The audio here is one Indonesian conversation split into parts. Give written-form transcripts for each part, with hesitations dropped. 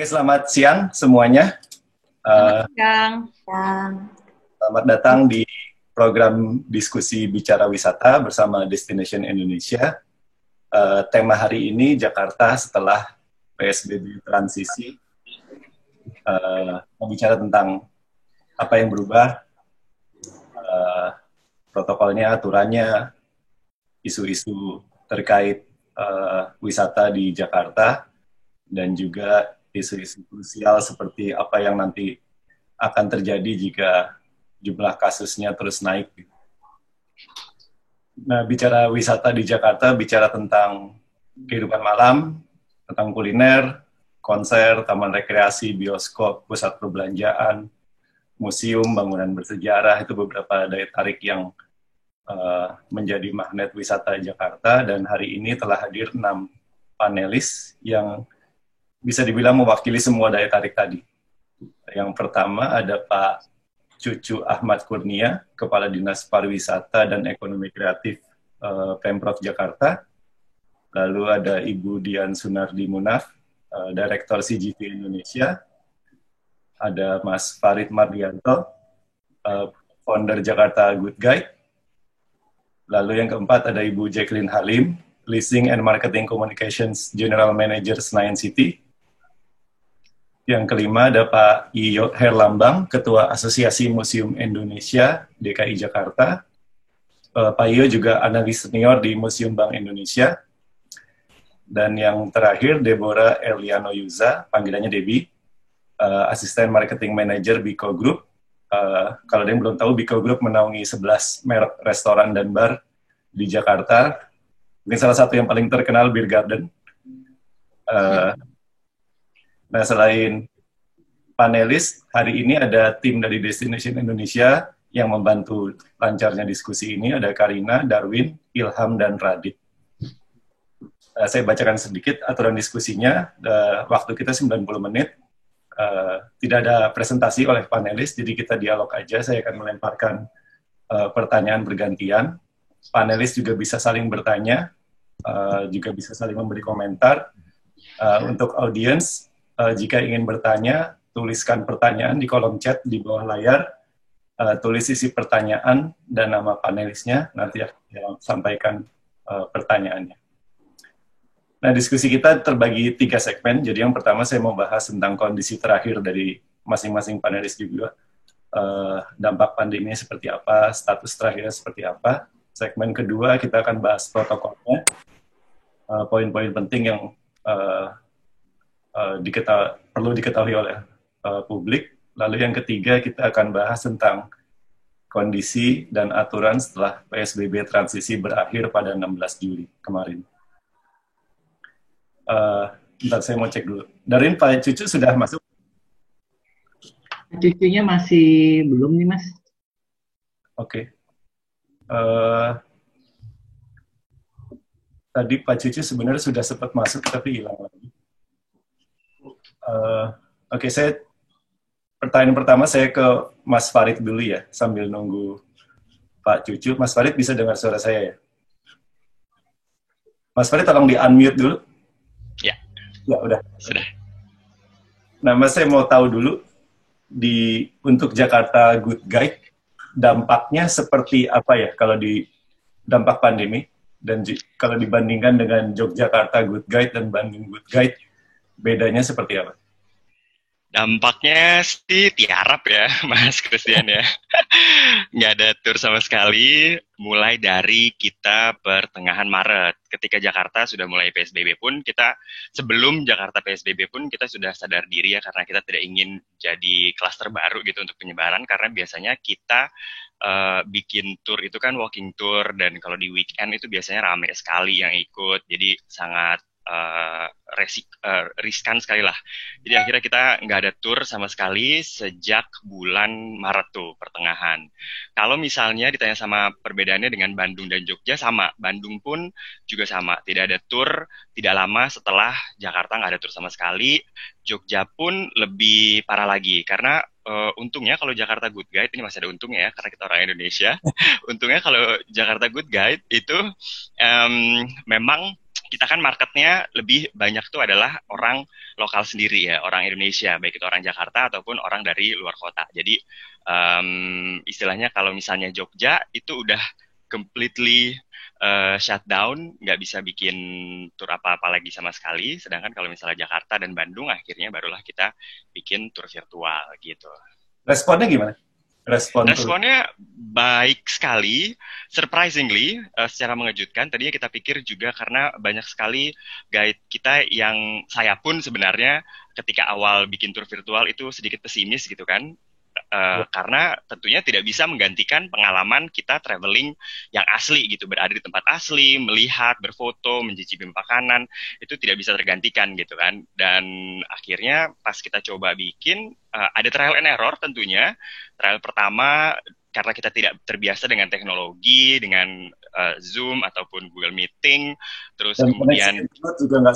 Oke, selamat siang semuanya. Selamat Eh, siang. Selamat datang di program diskusi Bicara Wisata bersama Destination Indonesia. Tema hari ini Jakarta setelah PSBB transisi. Membicara tentang apa yang berubah, eh, protokolnya, aturannya, isu-isu terkait wisata di Jakarta, dan juga isu-isu krusial seperti apa yang nanti akan terjadi jika jumlah kasusnya terus naik. Nah, bicara wisata di Jakarta, bicara tentang kehidupan malam, tentang kuliner, konser, taman rekreasi, bioskop, pusat perbelanjaan, museum, bangunan bersejarah, itu beberapa daya tarik yang menjadi magnet wisata Jakarta. Dan hari ini telah hadir 6 panelis yang bisa dibilang mewakili semua daya tarik tadi. Yang pertama ada Pak Cucu Ahmad Kurnia, Kepala Dinas Pariwisata dan Ekonomi Kreatif Pemprov Jakarta. Lalu ada Ibu Dian Sunardi Munaf, Direktur CGV Indonesia. Ada Mas Farid Mardianto, founder Jakarta Good Guide. Lalu yang keempat ada Ibu Jacqueline Halim, Leasing and Marketing Communications General Manager Senayan City. Yang kelima ada Pak Iyo Herlambang, Ketua Asosiasi Museum Indonesia DKI Jakarta. Pak Iyo juga analis senior di Museum Bank Indonesia. Dan yang terakhir Deborah Eliano Yuza, panggilannya Debbie, Asisten Marketing Manager Biko Group. Kalau ada yang belum tahu, Biko Group menaungi 11 merek restoran dan bar di Jakarta. Mungkin salah satu yang paling terkenal Beer Garden. Nah, selain panelis, hari ini ada tim dari Destination Indonesia yang membantu lancarnya diskusi ini. Ada Karina, Darwin, Ilham, dan Radit. Saya bacakan sedikit aturan diskusinya. Waktu kita 90 menit. Tidak ada presentasi oleh panelis, jadi kita dialog aja. Saya akan melemparkan pertanyaan bergantian. Panelis juga bisa saling bertanya, juga bisa saling memberi komentar. Untuk audiens, jika ingin bertanya, tuliskan pertanyaan di kolom chat di bawah layar, tulis isi pertanyaan dan nama panelisnya, nanti akan sampaikan pertanyaannya. Nah, diskusi kita terbagi 3 segmen, jadi yang pertama saya mau bahas tentang kondisi terakhir dari masing-masing panelis juga, dampak pandemi seperti apa, status terakhirnya seperti apa. Segmen kedua kita akan bahas protokolnya, poin-poin penting yang perlu diketahui oleh publik. Lalu yang ketiga kita akan bahas tentang kondisi dan aturan setelah PSBB transisi berakhir pada 16 Juli kemarin. Bentar, saya mau cek dulu. Darin, Pak Cucu sudah masuk? Cucunya masih belum nih, Mas. Oke. Tadi Pak Cucu sebenarnya sudah sempat masuk, tapi hilang lagi. Oke, pertanyaan pertama saya ke Mas Farid dulu ya, sambil nunggu Pak Cucu. Mas Farid bisa dengar suara saya ya? Mas Farid tolong di-unmute dulu. Ya. Ya, udah. Sudah. Nah, Mas, saya mau tahu dulu, untuk Jakarta Good Guide, dampaknya seperti apa ya kalau di dampak pandemi, dan kalau dibandingkan dengan Yogyakarta Good Guide dan Bandung Good Guide, bedanya seperti apa? Dampaknya sih tiarap ya, Mas Christian ya. Nggak ada tur sama sekali, mulai dari kita pertengahan Maret. Ketika Jakarta sudah mulai PSBB pun, sebelum Jakarta PSBB pun kita sudah sadar diri ya, karena kita tidak ingin jadi klaster baru gitu untuk penyebaran, karena biasanya kita bikin tour itu kan walking tour, dan kalau di weekend itu biasanya ramai sekali yang ikut, jadi sangat riskan sekali lah. Jadi akhirnya kita nggak ada tour sama sekali sejak bulan Maret tuh, pertengahan. Kalau misalnya ditanya sama perbedaannya dengan Bandung dan Jogja, sama. Bandung pun juga sama. Tidak ada tour, tidak lama setelah Jakarta nggak ada tour sama sekali. Jogja pun lebih parah lagi, karena untungnya kalau Jakarta Good Guide, ini masih ada untungnya ya, karena kita orang Indonesia. Untungnya kalau Jakarta Good Guide itu memang kita kan marketnya lebih banyak tuh adalah orang lokal sendiri ya, orang Indonesia, baik itu orang Jakarta ataupun orang dari luar kota. Jadi istilahnya kalau misalnya Jogja itu udah completely shutdown, nggak bisa bikin tur apa-apa lagi sama sekali. Sedangkan kalau misalnya Jakarta dan Bandung akhirnya barulah kita bikin tur virtual gitu. Responnya gimana? Responnya baik sekali, surprisingly, secara mengejutkan. Tadinya kita pikir juga karena banyak sekali guide kita yang saya pun sebenarnya ketika awal bikin tur virtual itu sedikit pesimis gitu kan. Karena tentunya tidak bisa menggantikan pengalaman kita traveling yang asli gitu, berada di tempat asli, melihat, berfoto, mencicipi makanan, itu tidak bisa tergantikan gitu kan. Dan akhirnya pas kita coba bikin, ada trial and error tentunya. Trial pertama karena kita tidak terbiasa dengan teknologi, dengan Zoom ataupun Google Meeting, terus Dan kemudian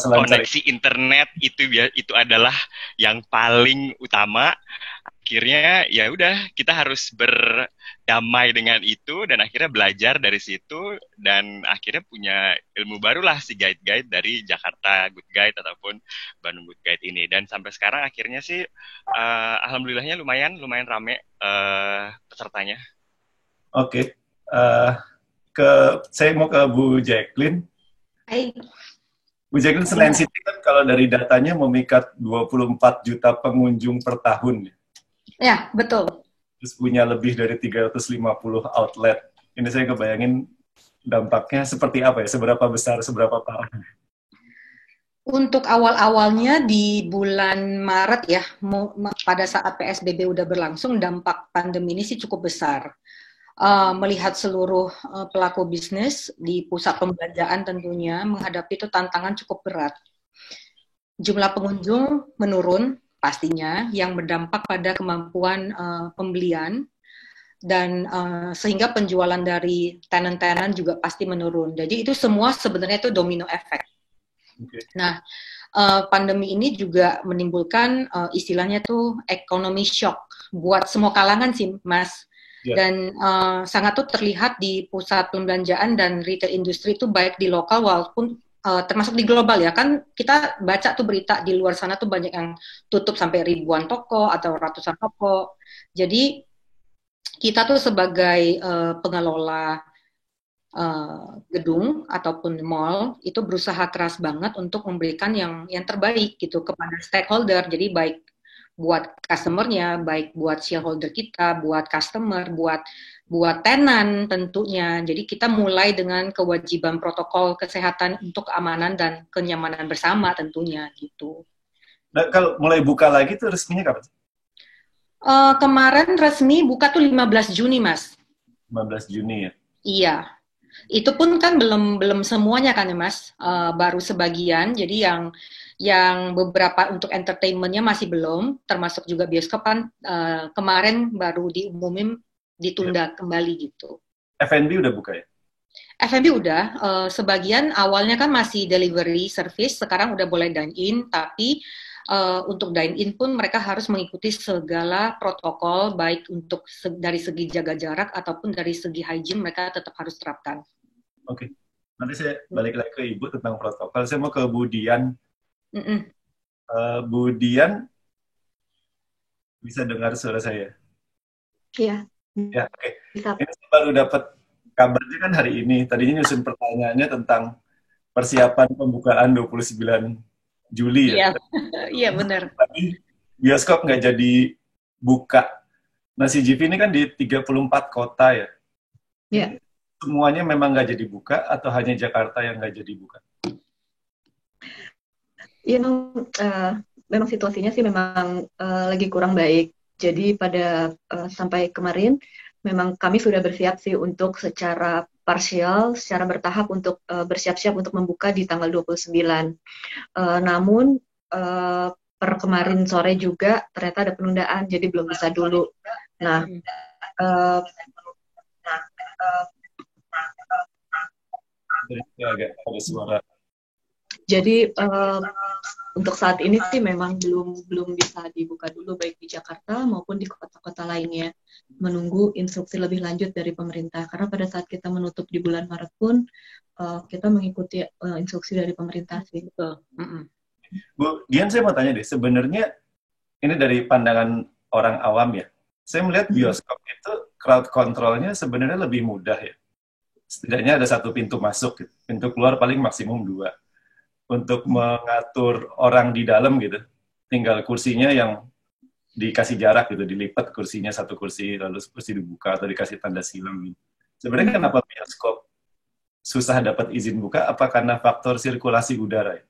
koneksi internet itu adalah yang paling utama. Akhirnya ya udah kita harus berdamai dengan itu dan akhirnya belajar dari situ dan akhirnya punya ilmu barulah si guide-guide dari Jakarta Good Guide ataupun Bandung Good Guide ini. Dan sampai sekarang akhirnya sih alhamdulillahnya lumayan rame pesertanya. Oke. Saya mau ke Bu Jacqueline. Hai. Bu Jacqueline, Senayan City kan kalau dari datanya memikat 24 juta pengunjung per tahun. Ya, betul. Terus punya lebih dari 350 outlet. Ini saya kebayangin dampaknya seperti apa ya? Seberapa besar, seberapa parah? Untuk awal-awalnya di bulan Maret ya, pada saat PSBB udah berlangsung, dampak pandemi ini sih cukup besar. Melihat seluruh pelaku bisnis di pusat pembelanjaan tentunya menghadapi itu tantangan cukup berat. Jumlah pengunjung menurun pastinya, yang berdampak pada kemampuan pembelian dan sehingga penjualan dari tenan-tenan juga pasti menurun. Jadi itu semua sebenarnya itu domino efek. Okay. Nah, pandemi ini juga menimbulkan istilahnya tuh economy shock buat semua kalangan sih, Mas. Yeah. Dan sangat tuh terlihat di pusat pembelanjaan dan retail industri itu baik di lokal walaupun termasuk di global ya, kan kita baca tuh berita di luar sana tuh banyak yang tutup sampai ribuan toko atau ratusan toko. Jadi kita tuh sebagai pengelola gedung ataupun mall itu berusaha keras banget untuk memberikan yang terbaik gitu kepada stakeholder. Jadi baik buat customer-nya, baik buat shareholder kita, buat customer, buat tenan tentunya. Jadi kita mulai dengan kewajiban protokol kesehatan untuk keamanan dan kenyamanan bersama tentunya gitu. Nah, kalau mulai buka lagi tuh resminya kapan? Kemarin resmi buka tuh 15 Juni, Mas. 15 Juni ya? Iya. Itu pun kan belum semuanya kan ya, Mas. Baru sebagian. Jadi yang beberapa untuk entertainment-nya masih belum, termasuk juga bioskop kan kemarin baru diumumin ditunda kembali gitu. F&B udah buka ya? F&B udah, sebagian awalnya kan masih delivery service, sekarang udah boleh dine-in, tapi untuk dine-in pun mereka harus mengikuti segala protokol, baik untuk dari segi jaga jarak ataupun dari segi hygiene mereka tetap harus terapkan. Oke, nanti saya balik lagi ke Ibu tentang protokol. Saya mau ke Bu Dian. Bu Dian, bisa dengar suara saya? Iya. Ya, oke. Ini saya baru dapat kabarnya kan hari ini. Tadinya nyusun pertanyaannya tentang persiapan pembukaan 29 Juli ya. Iya, benar. Tapi bioskop nggak jadi buka. Nah, CGV ini kan di 34 kota ya. Iya. Semuanya memang nggak jadi buka atau hanya Jakarta yang nggak jadi buka? Ya, memang situasinya sih memang lagi kurang baik. Jadi pada sampai kemarin memang kami sudah bersiap sih untuk secara parsial, secara bertahap untuk bersiap-siap untuk membuka di tanggal 29. Namun per kemarin sore juga ternyata ada penundaan, jadi belum bisa dulu. Nah, agak ada suara. Jadi untuk saat ini sih memang belum bisa dibuka dulu baik di Jakarta maupun di kota-kota lainnya, menunggu instruksi lebih lanjut dari pemerintah. Karena pada saat kita menutup di bulan Maret pun kita mengikuti instruksi dari pemerintah sih. Betul. Mm-mm. Bu Dian, saya mau tanya deh, sebenarnya ini dari pandangan orang awam ya, saya melihat bioskop itu crowd control-nya sebenarnya lebih mudah ya. Setidaknya ada satu pintu masuk, gitu. Pintu keluar paling maksimum 2. Untuk mengatur orang di dalam gitu, tinggal kursinya yang dikasih jarak gitu, dilipat kursinya satu kursi, lalu kursi dibuka atau dikasih tanda silang gitu. Sebenarnya kenapa bioskop susah dapat izin buka? Apa karena faktor sirkulasi udara ya?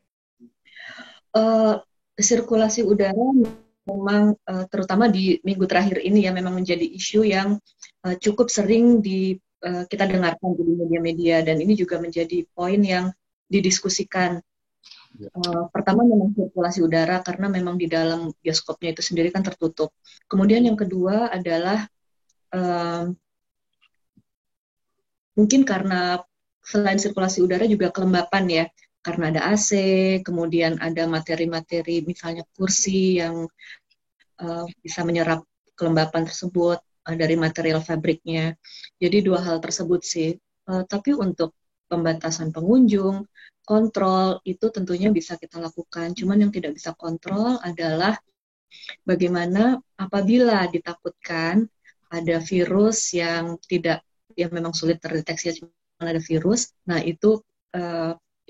Sirkulasi udara memang terutama di minggu terakhir ini ya memang menjadi isu yang cukup sering kita dengarkan di media-media, dan ini juga menjadi poin yang didiskusikan. Pertama memang sirkulasi udara karena memang di dalam bioskopnya itu sendiri kan tertutup. Kemudian yang kedua adalah mungkin karena selain sirkulasi udara juga kelembapan ya, karena ada AC, kemudian ada materi-materi misalnya kursi yang bisa menyerap kelembapan tersebut dari material fabriknya. Jadi 2 hal tersebut sih. Tapi untuk pembatasan pengunjung, kontrol itu tentunya bisa kita lakukan. Cuman yang tidak bisa kontrol adalah bagaimana apabila ditakutkan ada virus yang memang sulit terdeteksi, cuma ada virus. Nah itu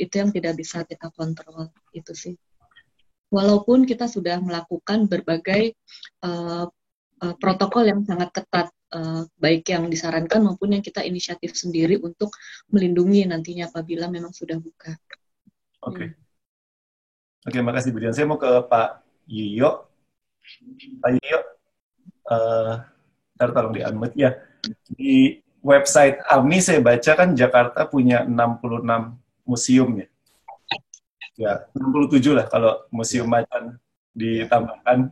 yang tidak bisa kita kontrol, itu sih. Walaupun kita sudah melakukan berbagai protokol yang sangat ketat, baik yang disarankan maupun yang kita inisiatif sendiri untuk melindungi nantinya apabila memang sudah buka. Oke. Oke, makasih Bu Dian. Saya mau ke Pak Yiyo. Pak Yiyo, ntar tolong di-unmute ya. Di website AMI saya baca kan Jakarta punya 66 museum ya. Ya, 67 lah kalau museum macan ditambahkan.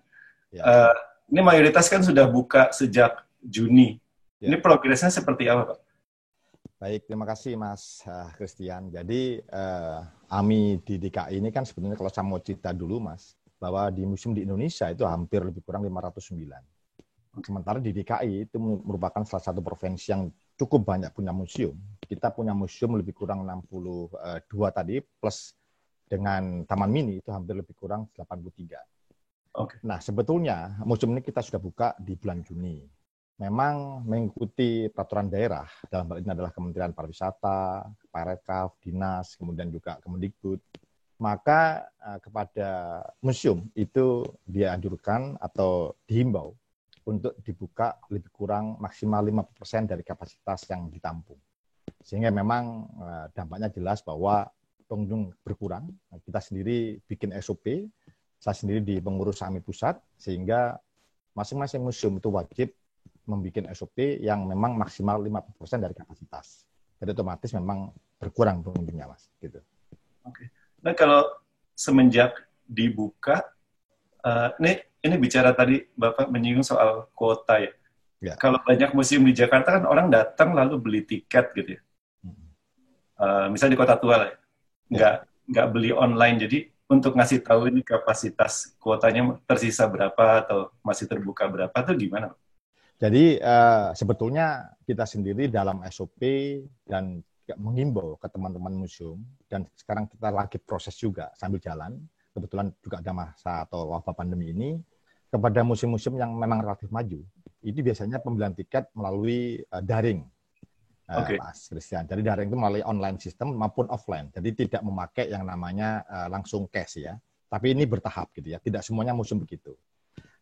Ini mayoritas kan sudah buka sejak Juni. Ini progresnya seperti apa, Pak? Baik, terima kasih Mas Christian. Jadi AMI di DKI ini kan sebenarnya kalau saya mau cerita dulu Mas, bahwa di museum di Indonesia itu hampir lebih kurang 509. Sementara di DKI itu merupakan salah satu provinsi yang cukup banyak punya museum. Kita punya museum lebih kurang 62 tadi, plus dengan Taman Mini itu hampir lebih kurang 83. Okay. Nah, sebetulnya museum ini kita sudah buka di bulan Juni. Memang mengikuti peraturan daerah, dalam hal ini adalah Kementerian Pariwisata, Parekraf, Dinas, kemudian juga Kemendikbud. Maka kepada museum itu dianjurkan atau dihimbau untuk dibuka lebih kurang maksimal 50% dari kapasitas yang ditampung. Sehingga memang dampaknya jelas bahwa pengunjung berkurang. Kita sendiri bikin SOP, saya sendiri di pengurus AMI pusat, sehingga masing-masing museum itu wajib membuat SOP yang memang maksimal 50% dari kapasitas. Jadi otomatis memang berkurang pengunjungnya, Mas. Gitu. Oke. Nah, kalau semenjak dibuka, ini bicara tadi Bapak menyinggung soal kuota ya. Ya. Kalau banyak museum di Jakarta kan orang datang lalu beli tiket gitu ya. Misalnya di Kota Tua lah, nggak beli online. Jadi untuk ngasih tahu ini kapasitas kuotanya tersisa berapa atau masih terbuka berapa tuh gimana? Jadi sebetulnya kita sendiri dalam SOP dan mengimbau ke teman-teman museum, dan sekarang kita lagi proses juga sambil jalan, kebetulan juga ada masa atau wabah pandemi ini, kepada museum-museum yang memang relatif maju, itu biasanya pembelian tiket melalui daring, Mas Christian. Jadi daring itu melalui online system maupun offline, jadi tidak memakai yang namanya langsung cash ya, tapi ini bertahap gitu ya, tidak semuanya museum begitu.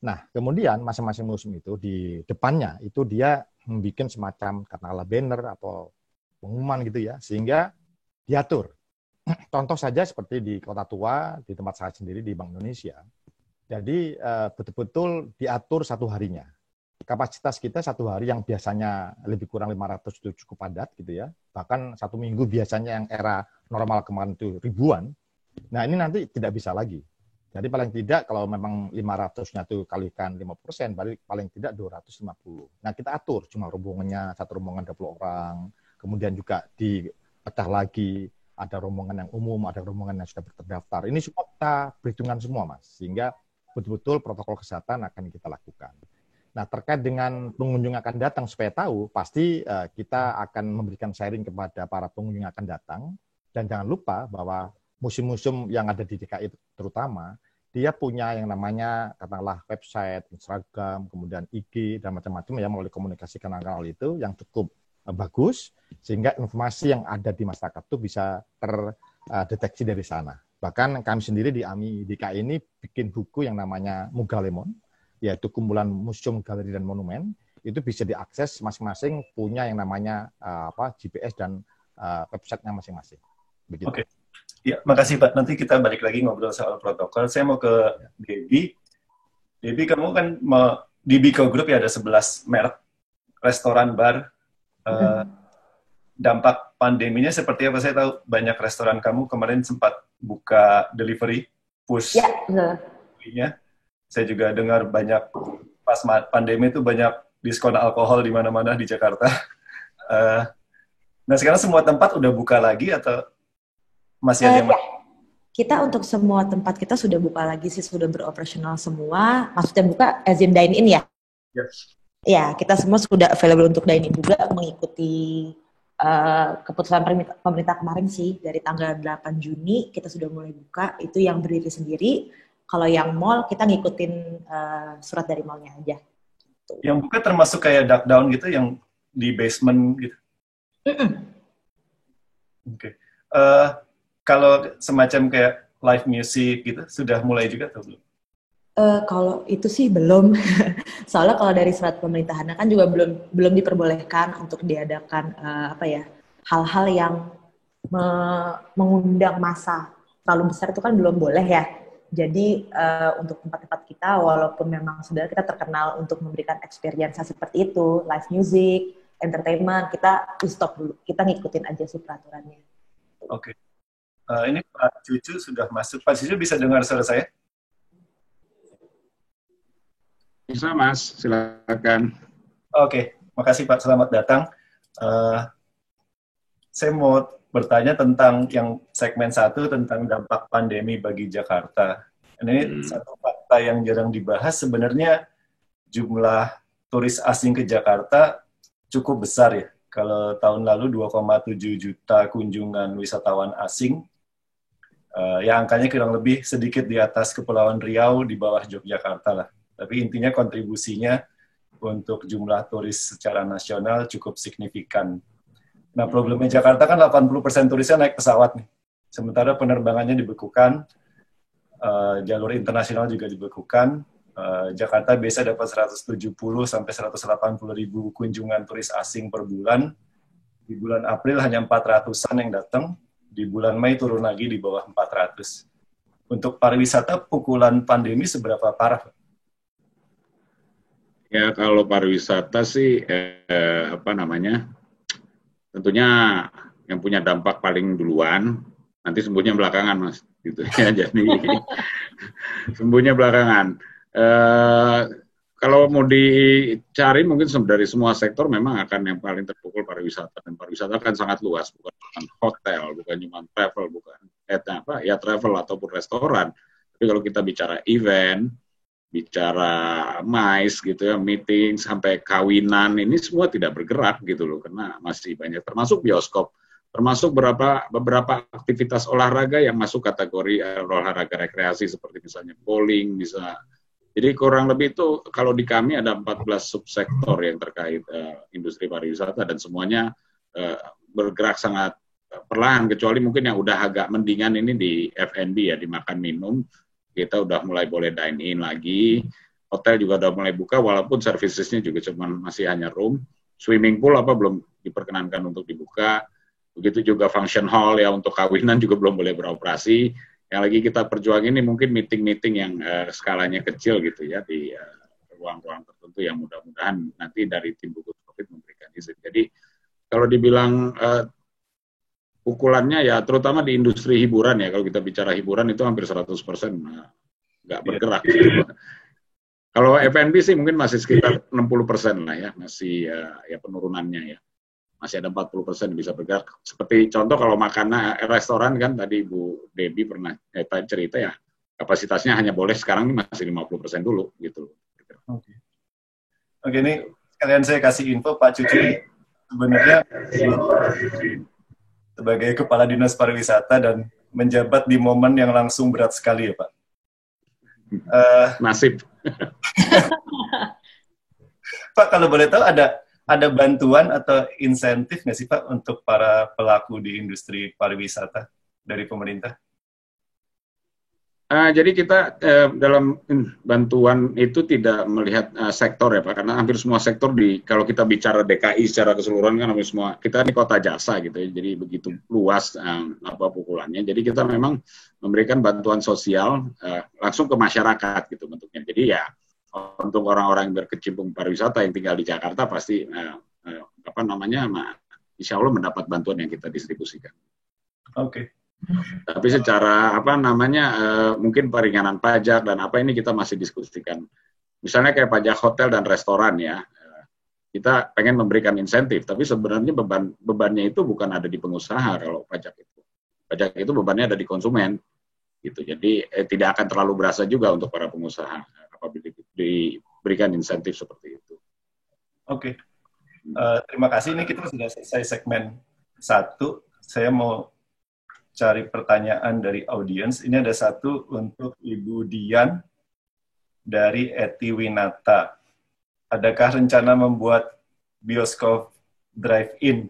Nah, kemudian masing-masing museum itu di depannya itu dia membuat semacam katakanlah banner atau pengumuman gitu ya, sehingga diatur. Contoh saja seperti di Kota Tua, di tempat saya sendiri di Bank Indonesia. Jadi betul-betul diatur satu harinya. Kapasitas kita satu hari yang biasanya lebih kurang 500 itu cukup padat gitu ya. Bahkan satu minggu biasanya yang era normal kemarin itu ribuan. Nah, ini nanti tidak bisa lagi. Jadi paling tidak kalau memang 500-nya itu kalikan 5%, paling tidak 250. Nah, kita atur cuma rombongannya, satu rombongan 20 orang, kemudian juga dipecah lagi, ada rombongan yang umum, ada rombongan yang sudah terdaftar. Ini semua kita perhitungan semua, Mas, sehingga betul-betul protokol kesehatan akan kita lakukan. Nah, terkait dengan pengunjung akan datang supaya tahu, pasti kita akan memberikan sharing kepada para pengunjung yang akan datang. Dan jangan lupa bahwa museum-museum yang ada di DKI terutama, dia punya yang namanya katakanlah website, Instagram, kemudian IG, dan macam-macam ya melalui komunikasi kanal-kanal itu yang cukup bagus, sehingga informasi yang ada di masyarakat itu bisa terdeteksi dari sana. Bahkan kami sendiri di AMI DKI ini bikin buku yang namanya Mugalemon, yaitu kumpulan museum, galeri, dan monumen, itu bisa diakses masing-masing punya yang namanya GPS dan website-nya masing-masing. Begitu. Oke. Ya, makasih Pak. Nanti kita balik lagi ngobrol soal protokol. Saya mau ke Debbie. Debbie, kamu kan di Biko Group ya ada 11 merek restoran, bar. Dampak pandeminya seperti apa? Saya tahu banyak restoran kamu kemarin sempat buka delivery, push. Ya, betul. Saya juga dengar banyak pas pandemi itu banyak diskon alkohol di mana-mana di Jakarta. Nah sekarang semua tempat udah buka lagi atau masih ada yang kita untuk semua tempat kita sudah buka lagi sih, sudah beroperasional semua. Maksudnya buka as in dine in ya? Yes. Ya, kita semua sudah available untuk dine in juga, mengikuti keputusan pemerintah kemarin sih. Dari tanggal 8 Juni kita sudah mulai buka, itu yang berdiri sendiri. Kalau yang mall, kita ngikutin surat dari mallnya aja. Yang buka termasuk kayak duck down gitu, yang di basement gitu? Oke. Kalau semacam kayak live music gitu, sudah mulai juga atau belum? Kalau itu sih belum. Soalnya kalau dari surat pemerintahan kan juga belum diperbolehkan untuk diadakan hal-hal yang mengundang massa terlalu besar, itu kan belum boleh ya. Jadi untuk tempat-tempat kita, walaupun memang sudah kita terkenal untuk memberikan experience seperti itu, live music, entertainment, kita stop dulu. Kita ngikutin aja sih peraturannya. Oke. Ini Pak Cucu sudah masuk. Pak Cucu bisa dengar suara saya? Bisa Mas, silakan. Oke, makasih Pak. Selamat datang. Saya mau bertanya tentang yang segmen 1 tentang dampak pandemi bagi Jakarta. Ini satu fakta yang jarang dibahas, sebenarnya jumlah turis asing ke Jakarta cukup besar ya. Kalau tahun lalu 2,7 juta kunjungan wisatawan asing, ya angkanya kurang lebih sedikit di atas Kepulauan Riau, di bawah Yogyakarta lah. Tapi intinya kontribusinya untuk jumlah turis secara nasional cukup signifikan. Nah, problemnya Jakarta kan 80% turisnya naik pesawat nih. Sementara penerbangannya dibekukan, jalur internasional juga dibekukan. Jakarta biasa dapat 170 sampai 180 ribu kunjungan turis asing per bulan. Di bulan April hanya 400-an yang datang. Di bulan Mei turun lagi di bawah 400. Untuk pariwisata, pukulan pandemi seberapa parah? Ya, kalau pariwisata sih, tentunya yang punya dampak paling duluan, nanti sembuhnya belakangan, Mas. Gitu ya, jadi sembuhnya belakangan. Kalau mau dicari mungkin dari semua sektor memang akan yang paling terpukul pariwisata, dan pariwisata kan sangat luas, bukan hotel, bukan cuma travel, bukan travel ataupun restoran. Tapi kalau kita bicara event, bicara MICE gitu ya, meeting sampai kawinan, ini semua tidak bergerak gitu loh, karena masih banyak, termasuk bioskop, termasuk beberapa aktivitas olahraga yang masuk kategori olahraga rekreasi seperti misalnya bowling, bisa. Jadi kurang lebih itu kalau di kami ada 14 subsektor yang terkait industri pariwisata, dan semuanya bergerak sangat perlahan, kecuali mungkin yang udah agak mendingan ini di F&B ya, di makan minum. Kita udah mulai boleh dine-in lagi, hotel juga udah mulai buka, walaupun servicesnya juga masih hanya room, swimming pool belum diperkenankan untuk dibuka, begitu juga function hall ya untuk kawinan juga belum boleh beroperasi. Yang lagi kita perjuangin ini mungkin meeting-meeting yang skalanya kecil gitu ya, di ruang-ruang tertentu yang mudah-mudahan nanti dari tim gugus COVID memberikan izin. Jadi kalau dibilang pukulannya ya terutama di industri hiburan ya, kalau kita bicara hiburan itu hampir 100% nggak bergerak. Kalau F&B sih mungkin masih sekitar 60% lah ya, masih ya penurunannya ya. Masih ada 40% bisa bergerak. Seperti contoh kalau makanan restoran kan tadi Bu Debbie pernah cerita ya, kapasitasnya hanya boleh sekarang ini masih 50% dulu gitu. Oke. Oke, ini sekalian saya kasih info Pak Cucu sebenarnya sebagai Kepala Dinas Pariwisata dan menjabat di momen yang langsung berat sekali ya Pak. Nasib. Pak, kalau boleh tahu ada bantuan atau insentif nggak sih Pak untuk para pelaku di industri pariwisata dari pemerintah? Jadi kita dalam bantuan itu tidak melihat sektor ya Pak, karena hampir semua sektor kalau kita bicara DKI secara keseluruhan kan hampir semua, kita ini kota jasa gitu ya, jadi begitu luas pukulannya. Jadi kita memang memberikan bantuan sosial langsung ke masyarakat gitu bentuknya. Jadi ya untuk orang-orang yang berkecimpung pariwisata yang tinggal di Jakarta pasti insya Allah mendapat bantuan yang kita distribusikan. Oke. Tapi secara mungkin peringanan pajak dan apa ini kita masih diskusikan. Misalnya kayak pajak hotel dan restoran ya, kita pengen memberikan insentif, tapi sebenarnya bebannya itu bukan ada di pengusaha kalau pajak itu. Pajak itu bebannya ada di konsumen, gitu. Jadi tidak akan terlalu berasa juga untuk para pengusaha apabila diberikan insentif seperti itu. Oke. Terima kasih. Ini kita sudah selesai segmen 1. Saya mau cari pertanyaan dari audiens. Ini ada satu untuk Ibu Dian dari Eti Winata. Adakah rencana membuat bioskop drive-in?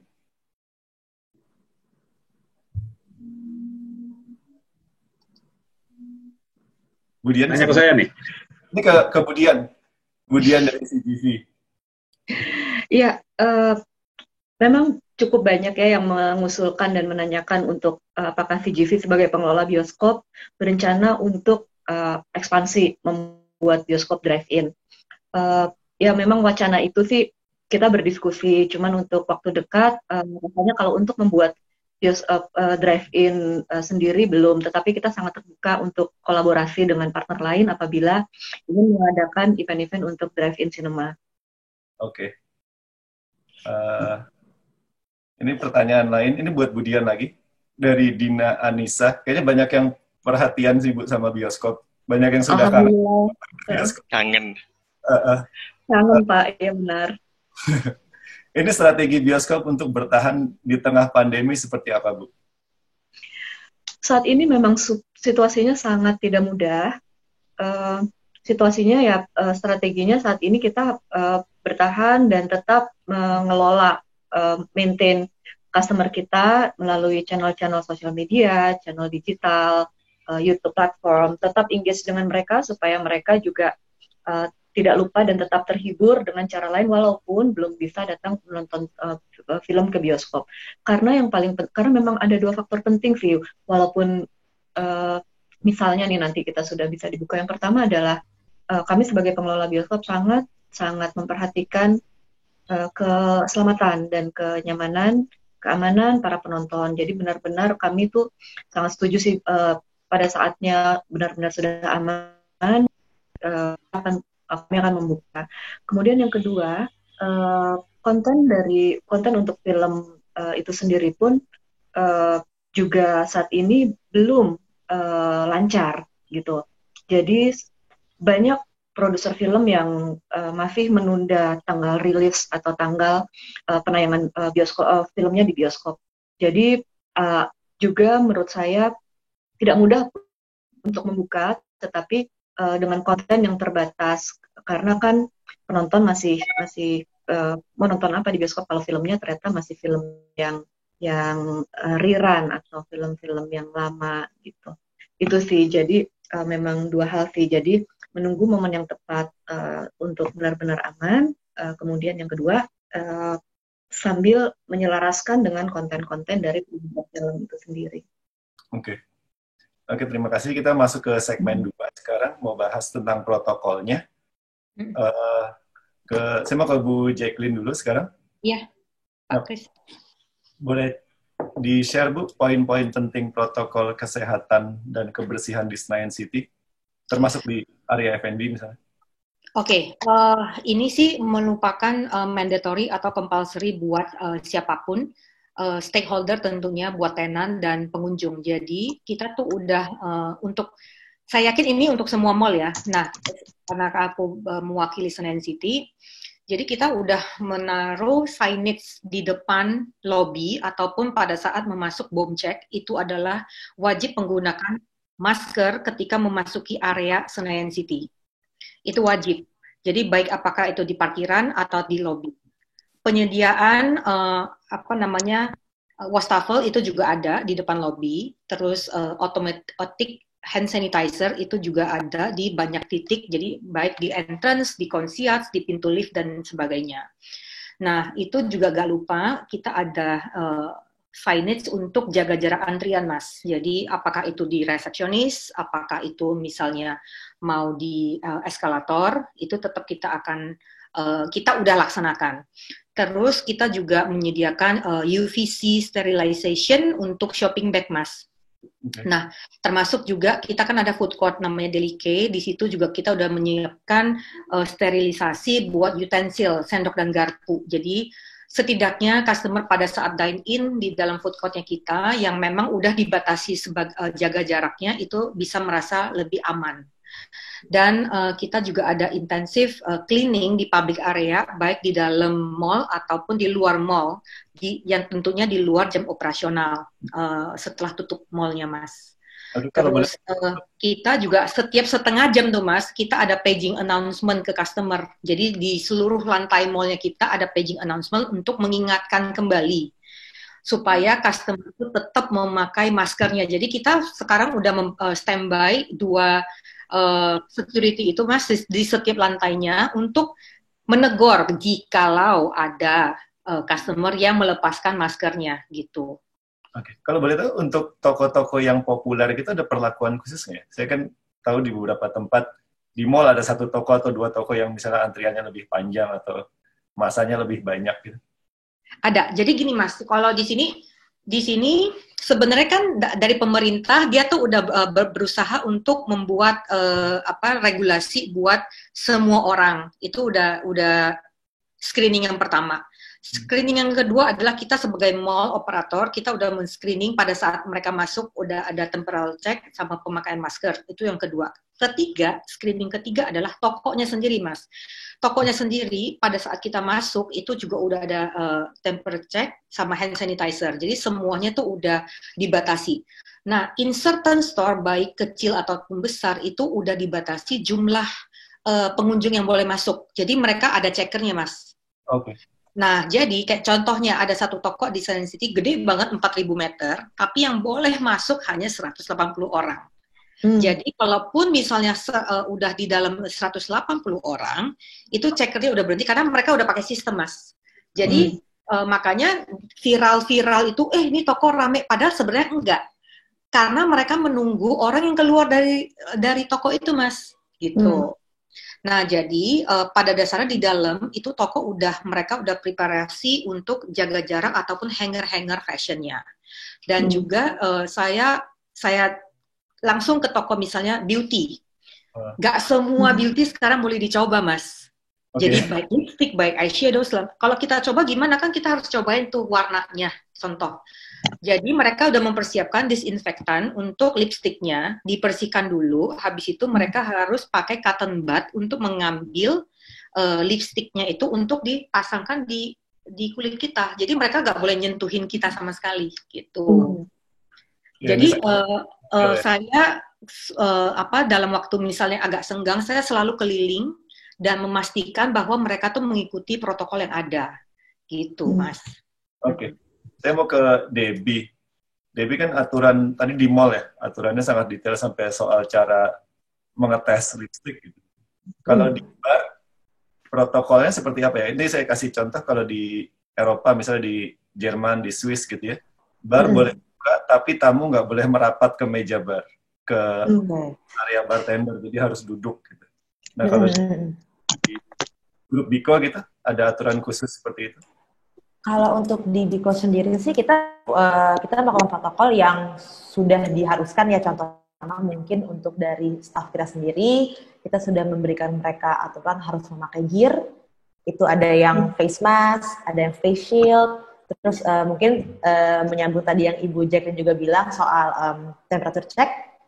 Bu Dian, tanya ke saya nih. Ini ke Bu Dian. Bu Dian dari CGV. Iya, memang cukup banyak ya yang mengusulkan dan menanyakan untuk apakah CGV sebagai pengelola bioskop berencana untuk ekspansi membuat bioskop drive-in. Ya memang wacana itu sih kita berdiskusi, cuman untuk waktu dekat rasanya kalau untuk membuat bioskop drive-in sendiri belum, tetapi kita sangat terbuka untuk kolaborasi dengan partner lain apabila ingin mengadakan event-event untuk drive-in cinema. Oke. Ini pertanyaan lain, ini buat Bu Dian lagi. Dari Dina Anissa, kayaknya banyak yang perhatian sih Bu sama bioskop. Banyak yang sudah kangen. Kangen. Kangen Pak, ya benar. Ini strategi bioskop untuk bertahan di tengah pandemi seperti apa Bu? Saat ini memang situasinya sangat tidak mudah. Situasinya ya strateginya saat ini kita bertahan dan tetap mengelola maintain customer kita melalui channel-channel sosial media, channel digital, YouTube platform, tetap engage dengan mereka supaya mereka juga tidak lupa dan tetap terhibur dengan cara lain walaupun belum bisa datang menonton film ke bioskop. Karena memang ada 2 faktor penting sih, walaupun misalnya nih nanti kita sudah bisa dibuka. Yang pertama adalah kami sebagai pengelola bioskop sangat memperhatikan keselamatan dan keamanan para penonton. Jadi benar-benar kami tuh sangat setuju sih pada saatnya benar-benar sudah aman kami akan membuka. Kemudian yang kedua, konten untuk film itu sendiri pun juga saat ini belum lancar gitu. Jadi banyak produser film yang masih menunda tanggal rilis atau tanggal penayangan filmnya di bioskop. Jadi juga menurut saya tidak mudah untuk membuka, tetapi dengan konten yang terbatas karena kan penonton masih mau nonton apa di bioskop kalau filmnya ternyata masih film yang rerun atau film-film yang lama gitu. Itu sih, jadi memang 2 hal sih. Jadi menunggu momen yang tepat untuk benar-benar aman. Kemudian yang kedua, sambil menyelaraskan dengan konten-konten dari film itu sendiri. Oke, terima kasih. Kita masuk ke segmen 2 sekarang, mau bahas tentang protokolnya. Saya mau ke Bu Jacqueline dulu sekarang. Iya, Pak Kris. Boleh di-share Bu poin-poin penting protokol kesehatan dan kebersihan di Senayan City, termasuk di area F&B misalnya? Oke, ini sih merupakan mandatory atau compulsory buat siapapun, stakeholder tentunya, buat tenan dan pengunjung. Jadi kita tuh udah saya yakin ini untuk semua mall ya. Nah, karena aku mewakili Senayan City, Jadi kita udah menaruh signage di depan lobby ataupun pada saat memasuk bom check itu adalah wajib menggunakan masker ketika memasuki area Senayan City. Itu wajib. Jadi baik apakah itu di parkiran atau di lobby. Penyediaan wastafel itu juga ada di depan lobby. Terus automatic hand sanitizer itu juga ada di banyak titik. Jadi baik di entrance, di concierge, di pintu lift dan sebagainya. Nah itu juga gak lupa kita ada signage untuk jaga jarak antrian, Mas. Jadi apakah itu di resepsionis, apakah itu misalnya mau di eskalator, itu tetap kita udah laksanakan. Terus kita juga menyediakan UVC sterilization untuk shopping bag, Mas. Okay. Nah, termasuk juga kita kan ada food court namanya Delicae, di situ juga kita udah menyiapkan sterilisasi buat utensil, sendok dan garpu. Jadi setidaknya customer pada saat dine-in di dalam food court-nya kita yang memang udah dibatasi jaga jaraknya itu bisa merasa lebih aman. Dan kita juga ada intensif cleaning di public area, baik di dalam mall ataupun di luar mall, yang tentunya di luar jam operasional setelah tutup mall-nya, Mas. Terus kita juga setiap setengah jam tuh, Mas, kita ada paging announcement ke customer. Jadi di seluruh lantai mall-nya kita ada paging announcement untuk mengingatkan kembali supaya customer itu tetap memakai maskernya. Jadi kita sekarang udah standby 2 security itu, Mas, di setiap lantainya untuk menegur jikalau ada customer yang melepaskan maskernya gitu. Oke, kalau boleh tahu untuk toko-toko yang populer gitu ada perlakuan khususnya? Saya kan tahu di beberapa tempat di mall ada 1 toko atau 2 toko yang misalnya antriannya lebih panjang atau masanya lebih banyak gitu. Ada. Jadi gini, Mas, kalau di sini sebenarnya kan dari pemerintah dia tuh udah berusaha untuk membuat regulasi buat semua orang. Itu udah screening yang pertama. Screening yang kedua adalah kita sebagai mall operator, kita udah men-screening pada saat mereka masuk, udah ada temperature check sama pemakaian masker. Itu yang kedua. Screening ketiga adalah tokonya sendiri, Mas. Tokonya sendiri pada saat kita masuk itu juga udah ada temperature check sama hand sanitizer. Jadi semuanya tuh udah dibatasi. Nah, in certain store baik kecil ataupun besar itu udah dibatasi jumlah pengunjung yang boleh masuk. Jadi mereka ada checkernya, Mas. Oke. Nah, jadi kayak contohnya ada 1 toko di Senayan City gede banget 4.000 meter, tapi yang boleh masuk hanya 180 orang. Jadi kalaupun misalnya udah di dalam 180 orang, itu checkernya udah berhenti karena mereka udah pakai sistem, Mas. Jadi makanya viral-viral itu, ini toko rame, padahal sebenarnya enggak. Karena mereka menunggu orang yang keluar dari toko itu, Mas. Gitu. Nah, jadi pada dasarnya di dalam itu toko mereka udah preparasi untuk jaga jarak ataupun hanger-hanger fashionnya. Dan juga saya langsung ke toko misalnya beauty. Gak semua beauty sekarang boleh dicoba, Mas. Okay. Jadi baik lipstick, baik eyeshadow. Kalau kita coba gimana kan kita harus cobain tuh warnanya, contoh. Jadi mereka udah mempersiapkan disinfektan untuk lipstiknya, dibersihkan dulu, habis itu mereka harus pakai cotton bud untuk mengambil lipstiknya itu untuk dipasangkan di kulit kita. Jadi mereka nggak boleh nyentuhin kita sama sekali, gitu. Jadi saya dalam waktu misalnya agak senggang, saya selalu keliling dan memastikan bahwa mereka tuh mengikuti protokol yang ada, gitu, Mas. Oke. Saya mau ke Debbie. Debbie kan aturan, tadi di mall ya, aturannya sangat detail sampai soal cara mengetes lipstick gitu. Kalau di bar, protokolnya seperti apa ya? Ini saya kasih contoh kalau di Eropa, misalnya di Jerman, di Swiss gitu ya. Bar boleh buka, tapi tamu nggak boleh merapat ke meja bar, ke area bartender, jadi harus duduk gitu. Nah kalau di grup Biko gitu, ada aturan khusus seperti itu? Kalau untuk di Biko sendiri sih kita melakukan protokol yang sudah diharuskan ya, contohnya mungkin untuk dari staff kita sendiri, kita sudah memberikan mereka aturan harus memakai gear, itu ada yang face mask, ada yang face shield, terus mungkin menyambut tadi yang Ibu Jacqueline juga bilang soal temperature check,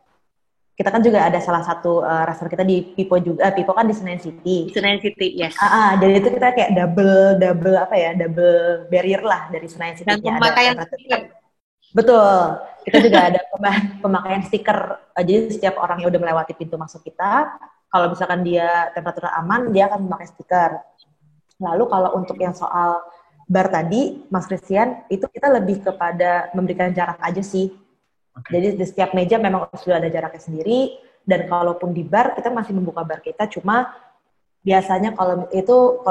kita kan juga ada salah satu restoran kita di Pipo juga, Pipo kan di Senayan City. Senayan City, yes. Jadi itu kita kayak double barrier lah dari Senayan City. Dan pemakaian stiker. Betul. Kita juga ada pemakaian stiker. Jadi setiap orang yang udah melewati pintu masuk kita, kalau misalkan dia temperatur aman, dia akan memakai stiker. Lalu kalau untuk yang soal bar tadi, Mas Christian, itu kita lebih kepada memberikan jarak aja sih. Jadi di setiap meja memang sudah ada jaraknya sendiri, dan kalaupun di bar, kita masih membuka bar kita, cuma biasanya kalau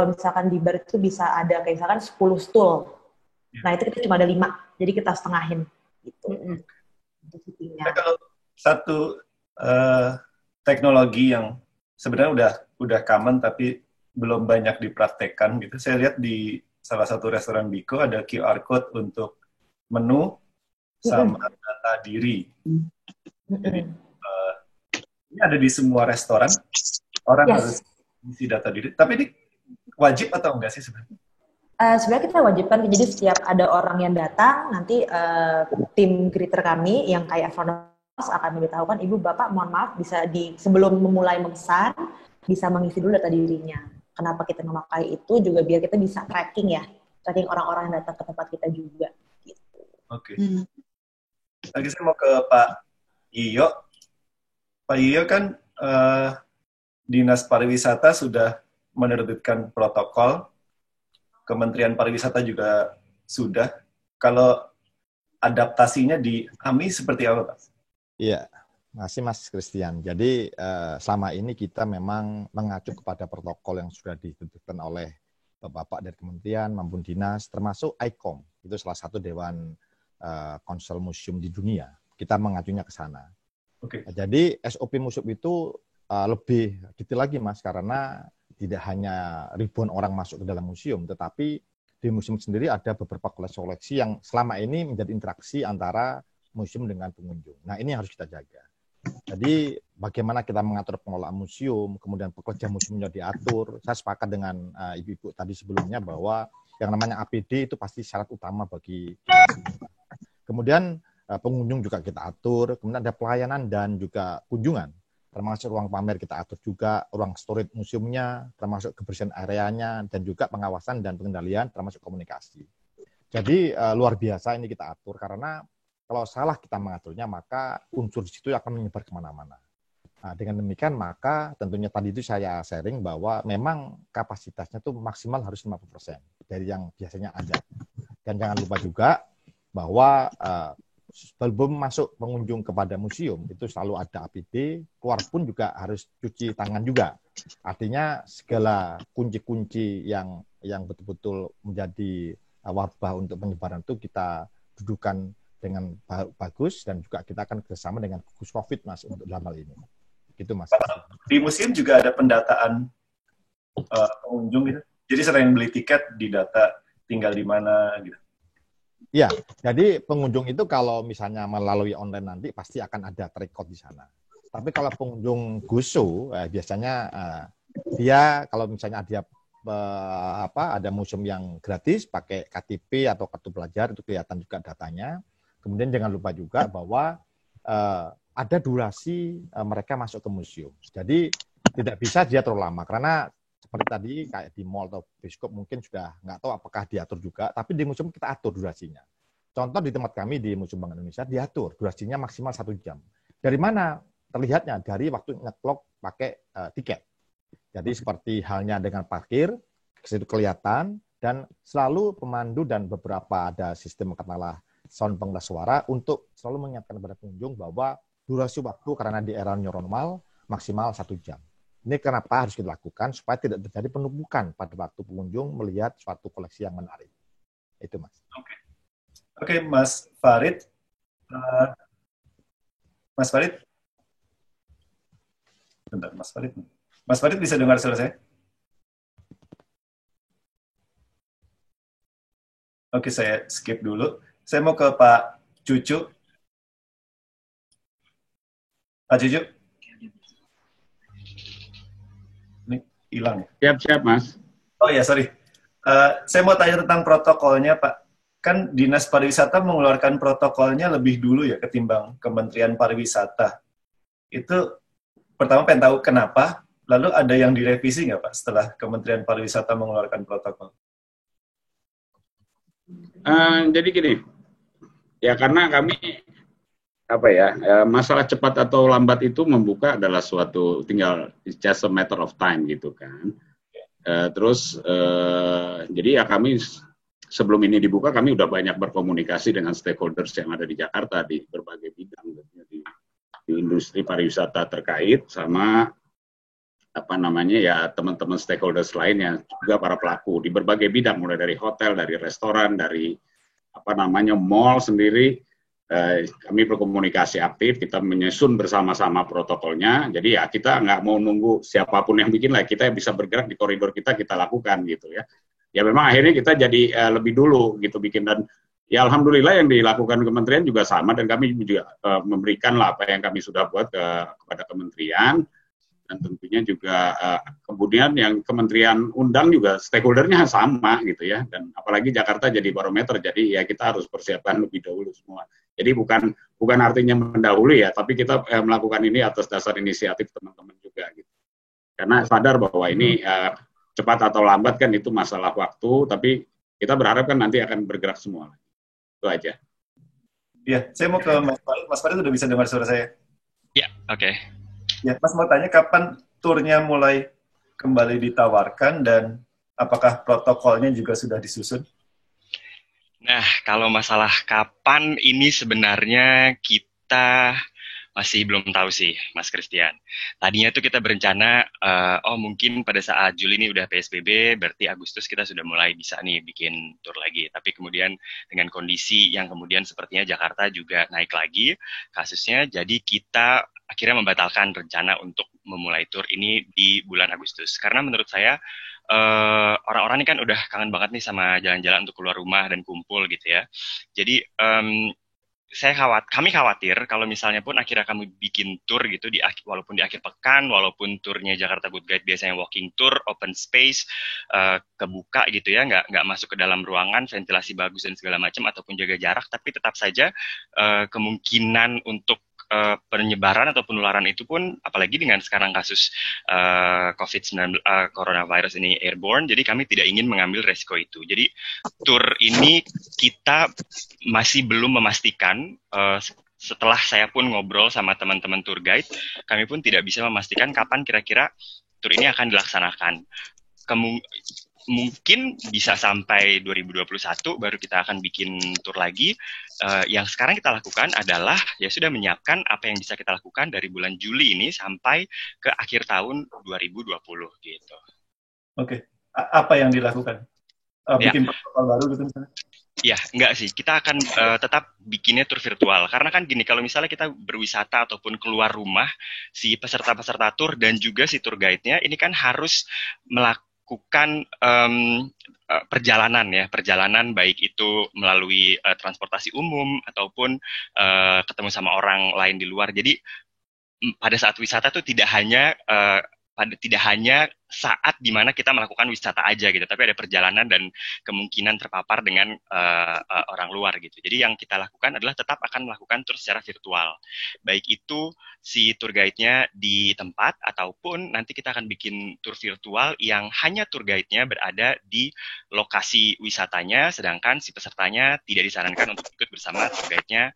misalkan di bar itu bisa ada kayak misalkan 10 stool. Nah itu kita cuma ada 5, jadi kita setengahin. Gitu. Nah, kalau satu teknologi yang sebenarnya udah common tapi belum banyak dipraktekkan gitu, saya lihat di salah satu restoran Biko ada QR code untuk menu sama data diri. Jadi ini ada di semua restoran, orang harus isi data diri. Tapi ini wajib atau enggak sih sebenarnya? Sebenarnya kita wajibkan, jadi setiap ada orang yang datang, nanti tim greeter kami yang kayak front office akan memberitahukan, Ibu, Bapak, mohon maaf, bisa sebelum memulai memesan, bisa mengisi dulu data dirinya. Kenapa kita memakai itu, juga biar kita bisa tracking orang-orang yang datang ke tempat kita juga. Gitu. Oke. Lagi saya mau ke Pak Iyo. Pak Iyo kan Dinas Pariwisata sudah menerbitkan protokol, Kementerian Pariwisata juga sudah. Kalau adaptasinya di AMI seperti apa, Pak? Iya, makasih Mas Christian. Jadi selama ini kita memang mengacu kepada protokol yang sudah ditentukan oleh Bapak dari Kementerian maupun Dinas, termasuk ICOM. Itu salah satu dewan konsel museum di dunia. Kita mengacunya ke sana. Jadi SOP museum itu lebih detail lagi, Mas, karena tidak hanya ribuan orang masuk ke dalam museum, tetapi di museum sendiri ada beberapa koleksi-koleksi yang selama ini menjadi interaksi antara museum dengan pengunjung. Nah, ini harus kita jaga. Jadi, bagaimana kita mengatur pengelolaan museum, kemudian pekerja museumnya diatur. Saya sepakat dengan ibu-ibu tadi sebelumnya bahwa yang namanya APD itu pasti syarat utama bagi kita semua. Kemudian pengunjung juga kita atur, kemudian ada pelayanan dan juga kunjungan. Termasuk ruang pamer kita atur juga, ruang storage museumnya, termasuk kebersihan areanya, dan juga pengawasan dan pengendalian, termasuk komunikasi. Jadi luar biasa ini kita atur, karena kalau salah kita mengaturnya, maka unsur di situ akan menyebar kemana-mana. Nah, dengan demikian, maka tentunya tadi itu saya sharing bahwa memang kapasitasnya itu maksimal harus 50% dari yang biasanya ada. Dan jangan lupa juga bahwa sebelum masuk pengunjung kepada museum, itu selalu ada APD, keluar pun juga harus cuci tangan juga. Artinya segala kunci-kunci yang betul-betul menjadi wabah untuk penyebaran itu kita dudukan dengan bagus, dan juga kita akan bersama dengan gugus COVID, Mas, untuk dalam hal ini. Gitu, Mas. Di museum juga ada pendataan pengunjung gitu. Jadi selain beli tiket, didata tinggal di mana gitu. Ya, jadi pengunjung itu kalau misalnya melalui online nanti pasti akan ada record di sana. Tapi kalau pengunjung GUSU biasanya dia kalau misalnya dia ada museum yang gratis pakai KTP atau kartu pelajar, itu kelihatan juga datanya. Kemudian jangan lupa juga bahwa ada durasi mereka masuk ke museum. Jadi tidak bisa dia terlalu lama, karena seperti tadi kayak di mall atau bioskop mungkin sudah nggak tahu apakah diatur juga, tapi di museum kita atur durasinya. Contoh di tempat kami di Museum Bank Indonesia diatur durasinya maksimal 1 jam. Dari mana terlihatnya? Dari waktu ngeklok pakai tiket. Jadi seperti halnya dengan parkir, ke situ kelihatan, dan selalu pemandu dan beberapa ada sistem katakanlah sound pengeras suara untuk selalu mengingatkan kepada pengunjung bahwa durasi waktu karena di era new normal maksimal 1 jam. Ini kenapa harus kita lakukan supaya tidak terjadi penumpukan pada waktu pengunjung melihat suatu koleksi yang menarik. Itu, Mas. Oke, Mas Farid. Mas Farid. Bentar, Mas Farid. Mas Farid bisa dengar suara saya? Oke, saya skip dulu. Saya mau ke Pak Cucu. Pak Cucu. Ini hilang ya? Siap, Mas. Oh ya, sorry. Saya mau tanya tentang protokolnya, Pak. Kan Dinas Pariwisata mengeluarkan protokolnya lebih dulu ya ketimbang Kementerian Pariwisata. Itu pertama pengen tahu kenapa, lalu ada yang direvisi nggak Pak setelah Kementerian Pariwisata mengeluarkan protokol? Jadi gini, ya karena kami masalah cepat atau lambat itu membuka adalah suatu tinggal it's just a matter of time gitu kan. Jadi ya kami sebelum ini dibuka kami udah banyak berkomunikasi dengan stakeholders yang ada di Jakarta di berbagai bidang, di industri pariwisata terkait sama teman-teman stakeholders lainnya juga para pelaku di berbagai bidang mulai dari hotel, dari restoran, dari mall sendiri. Kami berkomunikasi aktif, kita menyusun bersama-sama protokolnya. Jadi ya kita nggak mau nunggu siapapun yang bikin lah, kita bisa bergerak di koridor kita lakukan gitu ya. Ya memang akhirnya kita jadi lebih dulu gitu bikin, dan ya alhamdulillah yang dilakukan kementerian juga sama, dan kami juga memberikan lah apa yang kami sudah buat kepada kementerian. Dan tentunya juga kemudian yang kementerian undang juga stakeholdernya sama gitu ya, dan apalagi Jakarta jadi barometer, jadi ya kita harus persiapkan lebih dahulu semua. Jadi bukan artinya mendahului ya, tapi kita melakukan ini atas dasar inisiatif teman-teman juga gitu. Karena sadar bahwa ini cepat atau lambat kan itu masalah waktu, tapi kita berharap kan nanti akan bergerak semua. Itu aja. Iya, saya mau ke Mas Farid. Mas Farid udah bisa dengar suara saya? Ya, oke. Ya, Mas mau tanya kapan turnya mulai kembali ditawarkan dan apakah protokolnya juga sudah disusun? Nah, kalau masalah kapan ini sebenarnya kita masih belum tahu sih, Mas Christian. Tadinya tuh kita berencana, mungkin pada saat Juli ini udah PSBB, berarti Agustus kita sudah mulai bisa nih bikin tur lagi. Tapi kemudian dengan kondisi yang kemudian sepertinya Jakarta juga naik lagi kasusnya, jadi kita akhirnya membatalkan rencana untuk memulai tur ini di bulan Agustus. Karena menurut saya, orang-orang ini kan udah kangen banget nih sama jalan-jalan untuk keluar rumah dan kumpul gitu ya. Jadi, kami khawatir kalau misalnya pun akhirnya kami bikin tour gitu walaupun di akhir pekan, walaupun turnya Jakarta Good Guide biasanya walking tour, open space, kebuka gitu ya, nggak masuk ke dalam ruangan, ventilasi bagus dan segala macam, ataupun jaga jarak, tapi tetap saja kemungkinan untuk penyebaran atau penularan itu pun, apalagi dengan sekarang kasus COVID-19 coronavirus ini airborne, jadi kami tidak ingin mengambil resiko itu. Jadi tour ini kita masih belum memastikan, setelah saya pun ngobrol sama teman-teman tour guide, kami pun tidak bisa memastikan kapan kira-kira tour ini akan dilaksanakan. Mungkin bisa sampai 2021 baru kita akan bikin tour lagi. Yang sekarang kita lakukan adalah ya sudah menyiapkan apa yang bisa kita lakukan dari bulan Juli ini sampai ke akhir tahun 2020 gitu. Oke. Apa yang dilakukan? Bikin protokol baru gitu misalnya? Ya, enggak sih. Kita akan tetap bikinnya tur virtual. Karena kan gini, kalau misalnya kita berwisata ataupun keluar rumah, si peserta-peserta tur dan juga si tour guide-nya ini kan harus melakukan perjalanan baik itu melalui transportasi umum ataupun ketemu sama orang lain di luar. Jadi pada saat wisata tuh tidak hanya saat dimana kita melakukan wisata aja gitu, tapi ada perjalanan dan kemungkinan terpapar dengan orang luar gitu. Jadi yang kita lakukan adalah tetap akan melakukan tur secara virtual, baik itu si tour guide-nya di tempat ataupun nanti kita akan bikin tur virtual yang hanya tour guide-nya berada di lokasi wisatanya, sedangkan si pesertanya tidak disarankan untuk ikut bersama tour guide-nya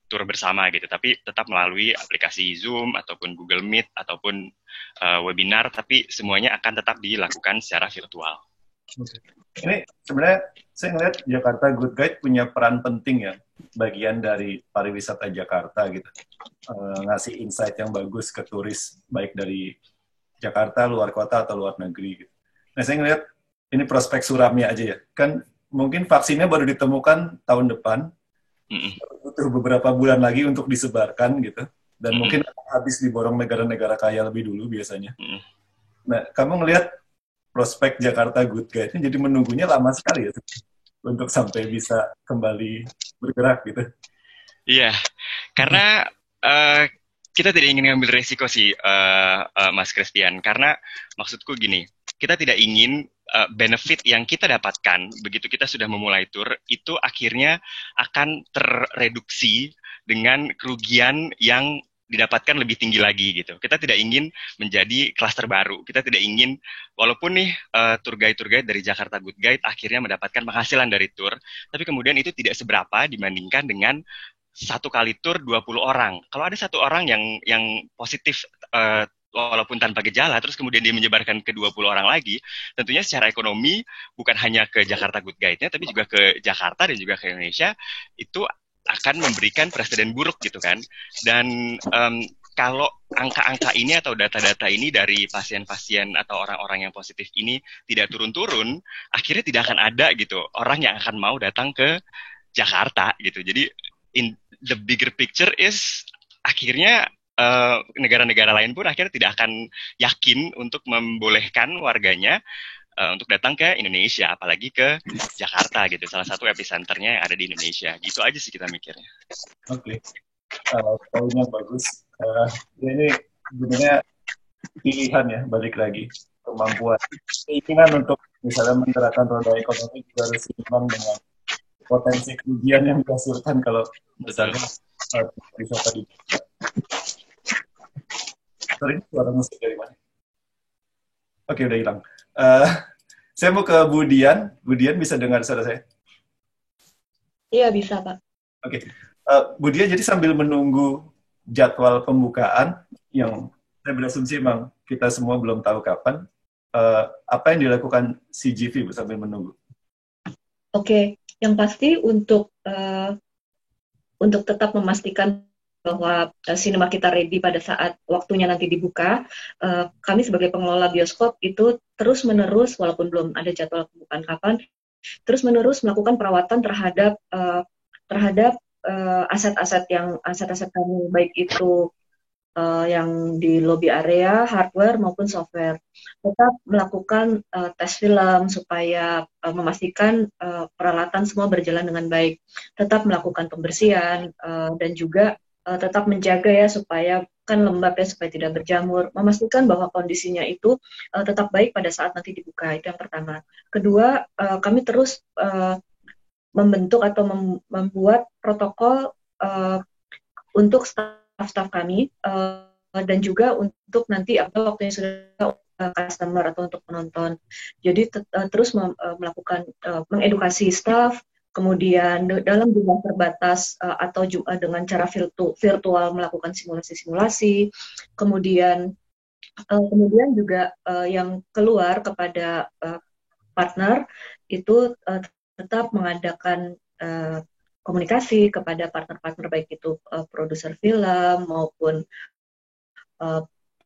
tur bersama gitu, tapi tetap melalui aplikasi Zoom ataupun Google Meet ataupun webinar, tapi semuanya akan tetap dilakukan secara virtual. Ini sebenarnya saya ngelihat Jakarta Good Guide punya peran penting ya, bagian dari pariwisata Jakarta gitu, ngasih insight yang bagus ke turis baik dari Jakarta, luar kota atau luar negeri gitu. Nah saya ngelihat ini prospek suramnya aja ya, kan mungkin vaksinnya baru ditemukan tahun depan. Butuh beberapa bulan lagi untuk disebarkan gitu, dan mungkin habis diborong negara-negara kaya lebih dulu biasanya. Nah, kamu ngelihat prospek Jakarta Good Guide jadi menunggunya lama sekali ya untuk sampai bisa kembali bergerak gitu. Iya, karena kita tidak ingin ngambil resiko sih, Mas Christian, karena maksudku gini, kita tidak ingin benefit yang kita dapatkan begitu kita sudah memulai tour itu akhirnya akan terreduksi dengan kerugian yang didapatkan lebih tinggi lagi gitu. Kita tidak ingin menjadi klaster baru. Kita tidak ingin, walaupun nih tour guide dari Jakarta Good Guide akhirnya mendapatkan penghasilan dari tour, tapi kemudian itu tidak seberapa dibandingkan dengan satu kali tour 20 orang. Kalau ada satu orang yang positif walaupun tanpa gejala, terus kemudian dia menyebarkan ke 20 orang lagi, tentunya secara ekonomi bukan hanya ke Jakarta Good Guide-nya, tapi juga ke Jakarta dan juga ke Indonesia, itu akan memberikan presiden buruk gitu kan. Dan kalau angka-angka ini atau data-data ini dari pasien-pasien atau orang-orang yang positif ini tidak turun-turun, akhirnya tidak akan ada gitu orang yang akan mau datang ke Jakarta gitu. Jadi in the bigger picture is akhirnya negara-negara lain pun akhirnya tidak akan yakin untuk membolehkan warganya untuk datang ke Indonesia, apalagi ke Jakarta gitu, salah satu epicenternya yang ada di Indonesia. Gitu aja sih kita mikirnya. Oke, poinnya bagus. Ini sebenarnya pilihan ya, balik lagi kemampuan, keinginan untuk misalnya menggerakkan roda ekonomi juga harus seimbang dengan potensi kerugian yang dihasilkan kalau misalnya wisata di. Sorry, suara musik dari mana? Oke, udah hilang. Saya mau ke Budian. Budian bisa dengar suara saya? Iya, bisa, Pak. Oke. Budian, jadi sambil menunggu jadwal pembukaan, yang saya berasumsi memang kita semua belum tahu kapan, apa yang dilakukan CGV sambil menunggu? Oke, yang pasti untuk tetap memastikan bahwa sinema kita ready pada saat waktunya nanti dibuka, kami sebagai pengelola bioskop itu terus-menerus, walaupun belum ada jadwal pembukaan kapan, terus-menerus melakukan perawatan terhadap aset-aset kami, baik itu yang di lobby area, hardware maupun software. Tetap melakukan tes film supaya memastikan peralatan semua berjalan dengan baik. Tetap melakukan pembersihan dan juga tetap menjaga ya supaya kan lembab ya, supaya tidak berjamur, memastikan bahwa kondisinya itu tetap baik pada saat nanti dibuka. Itu yang pertama. Kedua, kami terus membentuk atau membuat protokol untuk staf-staf kami dan juga untuk nanti apa waktunya sudah customer atau untuk penonton. Jadi terus melakukan mengedukasi staf. Kemudian dalam jumlah terbatas atau dengan cara virtual melakukan simulasi-simulasi. Kemudian juga yang keluar kepada partner itu tetap mengadakan komunikasi kepada partner-partner, baik itu produser film maupun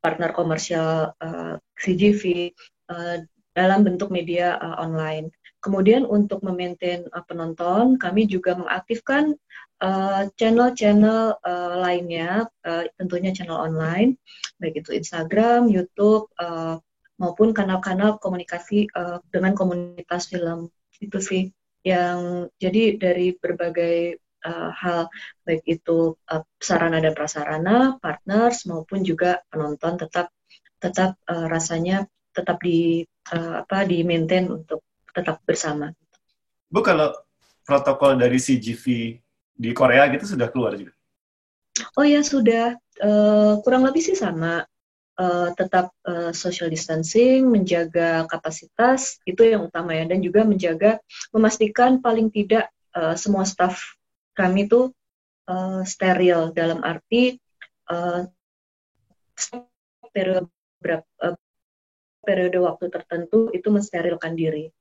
partner komersial CGV dalam bentuk media online. Kemudian untuk memaintain penonton, kami juga mengaktifkan channel-channel lainnya, tentunya channel online, baik itu Instagram, YouTube, maupun kanal-kanal komunikasi dengan komunitas film. Itu sih yang jadi dari berbagai hal, baik itu sarana dan prasarana, partners maupun juga penonton tetap rasanya tetap di maintain untuk tetap bersama. Bu, kalau protokol dari CGV di Korea gitu sudah keluar juga? Oh ya, sudah. Kurang lebih sih sama. Tetap social distancing, menjaga kapasitas, itu yang utama ya. Dan juga memastikan paling tidak semua staf kami itu steril, dalam arti periode waktu tertentu itu mensterilkan diri.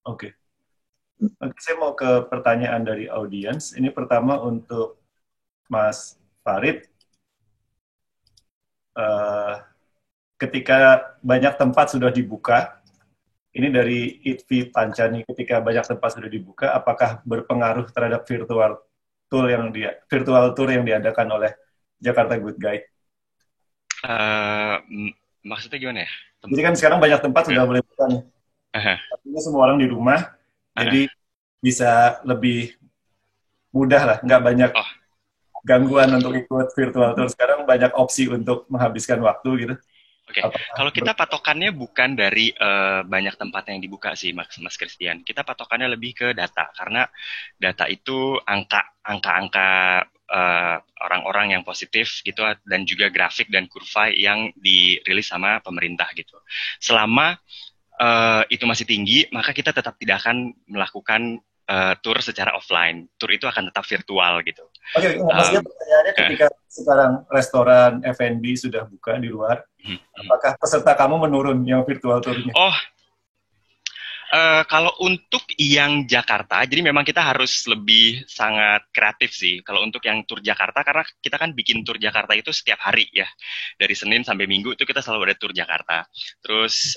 Oke. Saya mau ke pertanyaan dari audiens. Ini pertama untuk Mas Farid. Ketika banyak tempat sudah dibuka, ini dari Itvi Pancani, ketika banyak tempat sudah dibuka, apakah berpengaruh terhadap virtual tour yang diadakan oleh Jakarta Good Guide? Maksudnya gimana ya? Jadi kan sekarang banyak tempat sudah boleh buka nih. Artinya semua orang di rumah, jadi bisa lebih mudah lah, nggak banyak gangguan untuk ikut virtual tour. Sekarang banyak opsi untuk menghabiskan waktu gitu. Oke, kalau kita patokannya bukan dari banyak tempat yang dibuka sih, Mas Christian. Kita patokannya lebih ke data, karena data itu angka-angka orang-orang yang positif gitu, dan juga grafik dan kurva yang dirilis sama pemerintah gitu. Selama itu masih tinggi, maka kita tetap tidak akan melakukan tour secara offline. Tour itu akan tetap virtual gitu. Oke, maksudnya pertanyaannya ketika sekarang restoran F&B sudah buka di luar, apakah peserta kamu menurun yang virtual tournya? Oh, kalau untuk yang Jakarta, jadi memang kita harus lebih sangat kreatif sih. Kalau untuk yang tur Jakarta, karena kita kan bikin tur Jakarta itu setiap hari ya. Dari Senin sampai Minggu itu kita selalu ada tur Jakarta. Terus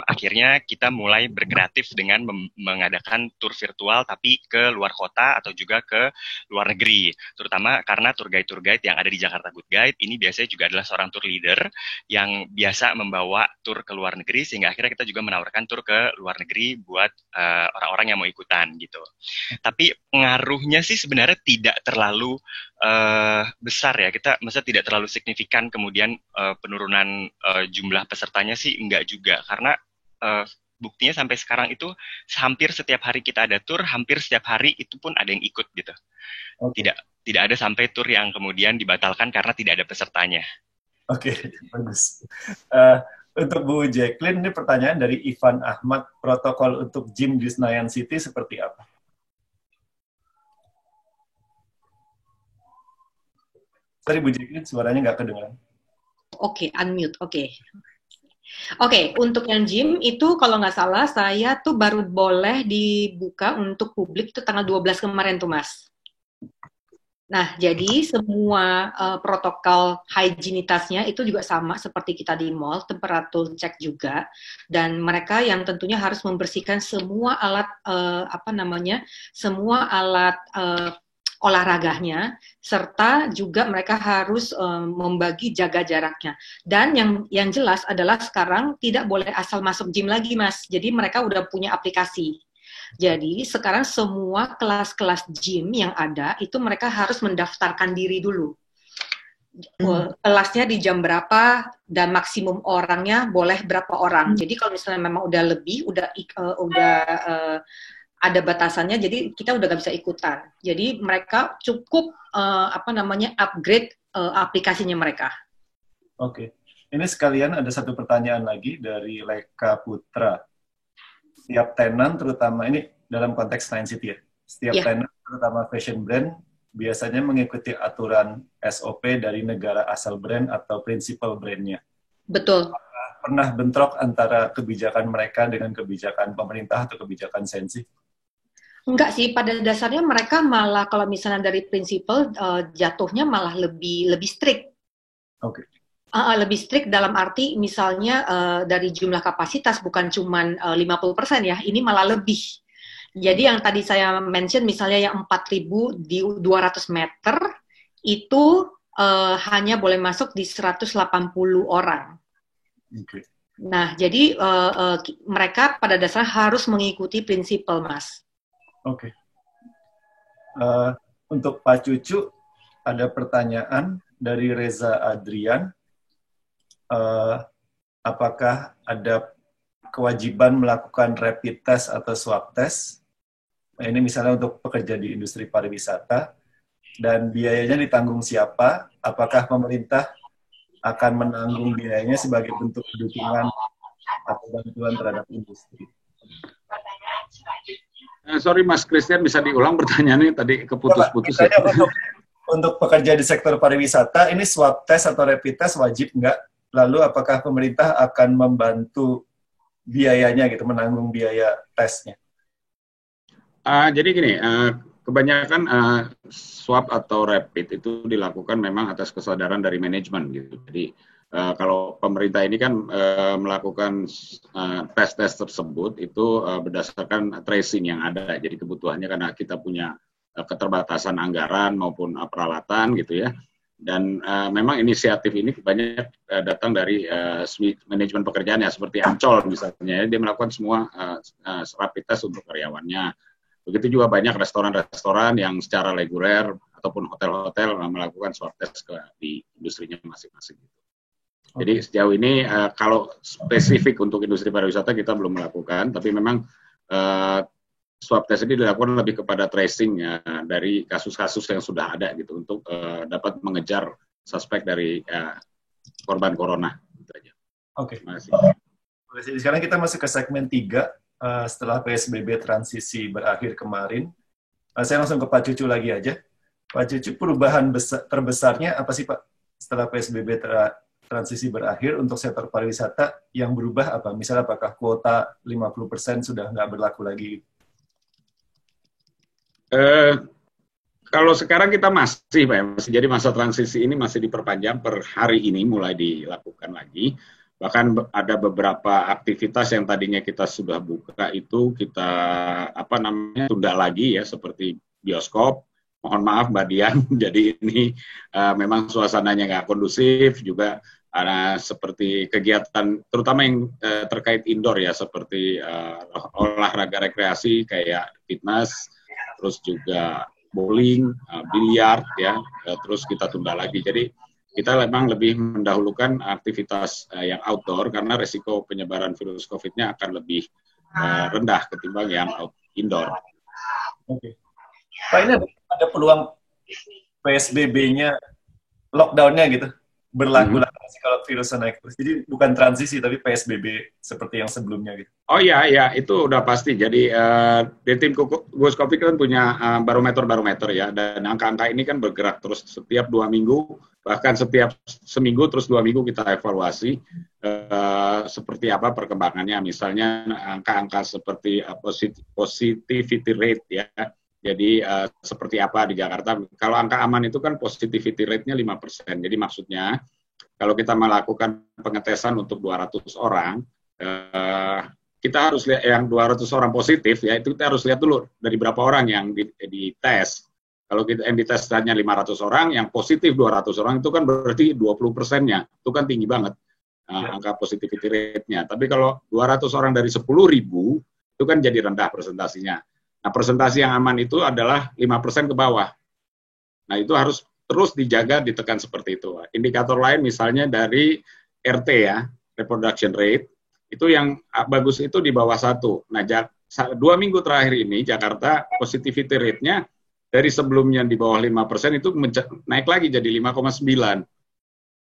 akhirnya kita mulai berkreatif dengan mengadakan tur virtual tapi ke luar kota atau juga ke luar negeri. Terutama karena tur guide yang ada di Jakarta Good Guide ini biasanya juga adalah seorang tour leader yang biasa membawa tur ke luar negeri, sehingga akhirnya kita juga menawarkan tur ke luar negeri buat orang-orang yang mau ikutan gitu. Tapi pengaruhnya sih sebenarnya tidak terlalu besar ya. Kita maksudnya tidak terlalu signifikan kemudian penurunan jumlah pesertanya sih enggak juga, karena buktinya sampai sekarang itu hampir setiap hari kita ada tur, hampir setiap hari itu pun ada yang ikut gitu. Okay. Tidak ada sampai tur yang kemudian dibatalkan karena tidak ada pesertanya. Oke, bagus. Untuk Bu Jacqueline, ini pertanyaan dari Ivan Ahmad. Protokol untuk gym di Senayan City seperti apa? Sorry Bu Jacqueline, suaranya nggak kedengaran. Oke, unmute. Oke, untuk yang gym itu kalau nggak salah saya tuh baru boleh dibuka untuk publik itu tanggal 12 kemarin tuh Mas. Nah, jadi semua protokol higienitasnya itu juga sama seperti kita di mall, temperatur cek juga, dan mereka yang tentunya harus membersihkan semua alat semua alat olahraganya, serta juga mereka harus membagi jaga jaraknya. Dan yang jelas adalah sekarang tidak boleh asal masuk gym lagi, Mas. Jadi mereka udah punya aplikasi. Jadi sekarang semua kelas-kelas gym yang ada itu mereka harus mendaftarkan diri dulu. Kelasnya di jam berapa dan maksimum orangnya boleh berapa orang. Jadi kalau misalnya memang udah lebih, udah ada batasannya, jadi kita udah gak bisa ikutan. Jadi mereka cukup upgrade aplikasinya mereka. Oke. Ini sekalian ada satu pertanyaan lagi dari Leka Putra. Setiap tenan, terutama ini dalam konteks Senayan City ya, setiap tenan, terutama fashion brand, biasanya mengikuti aturan SOP dari negara asal brand atau principal brandnya. Betul. Pernah bentrok antara kebijakan mereka dengan kebijakan pemerintah atau kebijakan Sensi? Enggak sih, pada dasarnya mereka malah kalau misalnya dari principal jatuhnya malah lebih strict. Oke. Lebih strict dalam arti misalnya dari jumlah kapasitas bukan cuma 50% ya, ini malah lebih. Jadi yang tadi saya mention misalnya yang 4.000 di 200 meter itu hanya boleh masuk di 180 orang. Okay. Nah, jadi mereka pada dasarnya harus mengikuti prinsipal, Mas. Oke. Untuk Pak Cucu ada pertanyaan dari Reza Adrian. Apakah ada kewajiban melakukan rapid test atau swab test? Nah, ini misalnya untuk pekerja di industri pariwisata, dan biayanya ditanggung siapa? Apakah pemerintah akan menanggung biayanya sebagai bentuk dukungan atau bantuan terhadap industri? Sorry Mas Christian, bisa diulang pertanyaannya tadi keputus-putus. Ya, untuk pekerja di sektor pariwisata, ini swab test atau rapid test wajib nggak? Lalu apakah pemerintah akan membantu biayanya gitu, menanggung biaya tesnya? Jadi gini, kebanyakan swab atau rapid itu dilakukan memang atas kesadaran dari manajemen gitu. Jadi kalau pemerintah ini kan melakukan tes-tes tersebut itu berdasarkan tracing yang ada. Jadi kebutuhannya karena kita punya keterbatasan anggaran maupun peralatan gitu ya. Dan memang inisiatif ini banyak datang dari manajemen pekerjaan ya, seperti Ancol misalnya, dia melakukan semua rapid test untuk karyawannya. Begitu juga banyak restoran-restoran yang secara reguler ataupun hotel-hotel melakukan swab test di industrinya masing-masing. Jadi sejauh ini kalau spesifik untuk industri pariwisata kita belum melakukan, tapi memang swab test ini dilakukan lebih kepada tracing ya, dari kasus-kasus yang sudah ada gitu untuk dapat mengejar suspek dari korban corona. Oke. Terima kasih. Sekarang kita masuk ke segmen 3 setelah PSBB transisi berakhir kemarin. Saya langsung ke Pak Cucu lagi aja. Pak Cucu, perubahan terbesarnya apa sih Pak setelah PSBB transisi berakhir untuk sektor pariwisata yang berubah apa? Misalnya apakah kuota 50% sudah nggak berlaku lagi? Kalau sekarang kita masih, Pak, masih jadi masa transisi ini masih diperpanjang per hari ini mulai dilakukan lagi. Bahkan ada beberapa aktivitas yang tadinya kita sudah buka itu kita tunda lagi ya, seperti bioskop. Mohon maaf Mbak Dian, jadi ini memang suasananya nggak kondusif, juga seperti kegiatan terutama yang terkait indoor ya, seperti olahraga rekreasi kayak fitness, terus juga bowling, biliar ya, terus kita tunda lagi. Jadi kita memang lebih mendahulukan aktivitas yang outdoor karena resiko penyebaran virus COVID-nya akan lebih rendah ketimbang yang indoor. Oke. Pak, ini ada peluang PSBB-nya, lockdown-nya gitu, berlaku lagi kalau virusnya naik terus. Jadi bukan transisi, tapi PSBB seperti yang sebelumnya gitu. Oh iya, itu udah pasti. Jadi di tim Gugus Covid kan punya barometer ya, dan angka-angka ini kan bergerak terus setiap 2 minggu, bahkan setiap seminggu terus 2 minggu kita evaluasi seperti apa perkembangannya. Misalnya angka-angka seperti positivity rate ya. Jadi seperti apa di Jakarta? Kalau angka aman itu kan positivity rate-nya 5%. Jadi maksudnya kalau kita melakukan pengetesan untuk 200 orang, kita harus lihat yang 200 orang positif ya, itu kita harus lihat dulu dari berapa orang yang dites. Kalau kita yang dites hanya 500 orang, yang positif 200 orang itu kan berarti 20%-nya. Itu kan tinggi banget angka positivity rate-nya. Tapi kalau 200 orang dari 10.000 itu kan jadi rendah presentasinya. Nah, presentasi yang aman itu adalah 5% ke bawah. Nah, itu harus terus dijaga, ditekan seperti itu. Indikator lain misalnya dari RT ya, reproduction rate, itu yang bagus itu di bawah 1. Nah, 2 minggu terakhir ini Jakarta positivity rate-nya dari sebelumnya di bawah 5% itu naik lagi jadi 5,9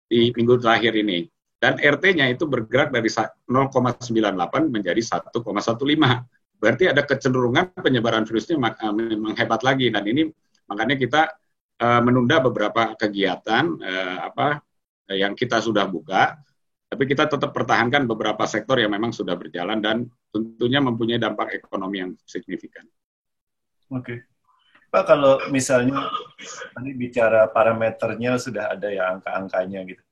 di minggu terakhir ini. Dan RT-nya itu bergerak dari 0,98 menjadi 1,15. Berarti ada kecenderungan penyebaran virusnya memang hebat lagi, dan ini makanya kita menunda beberapa kegiatan yang kita sudah buka, tapi kita tetap pertahankan beberapa sektor yang memang sudah berjalan dan tentunya mempunyai dampak ekonomi yang signifikan. Oke. Pak, kalau misalnya tadi bicara parameternya sudah ada ya angka-angkanya gitu,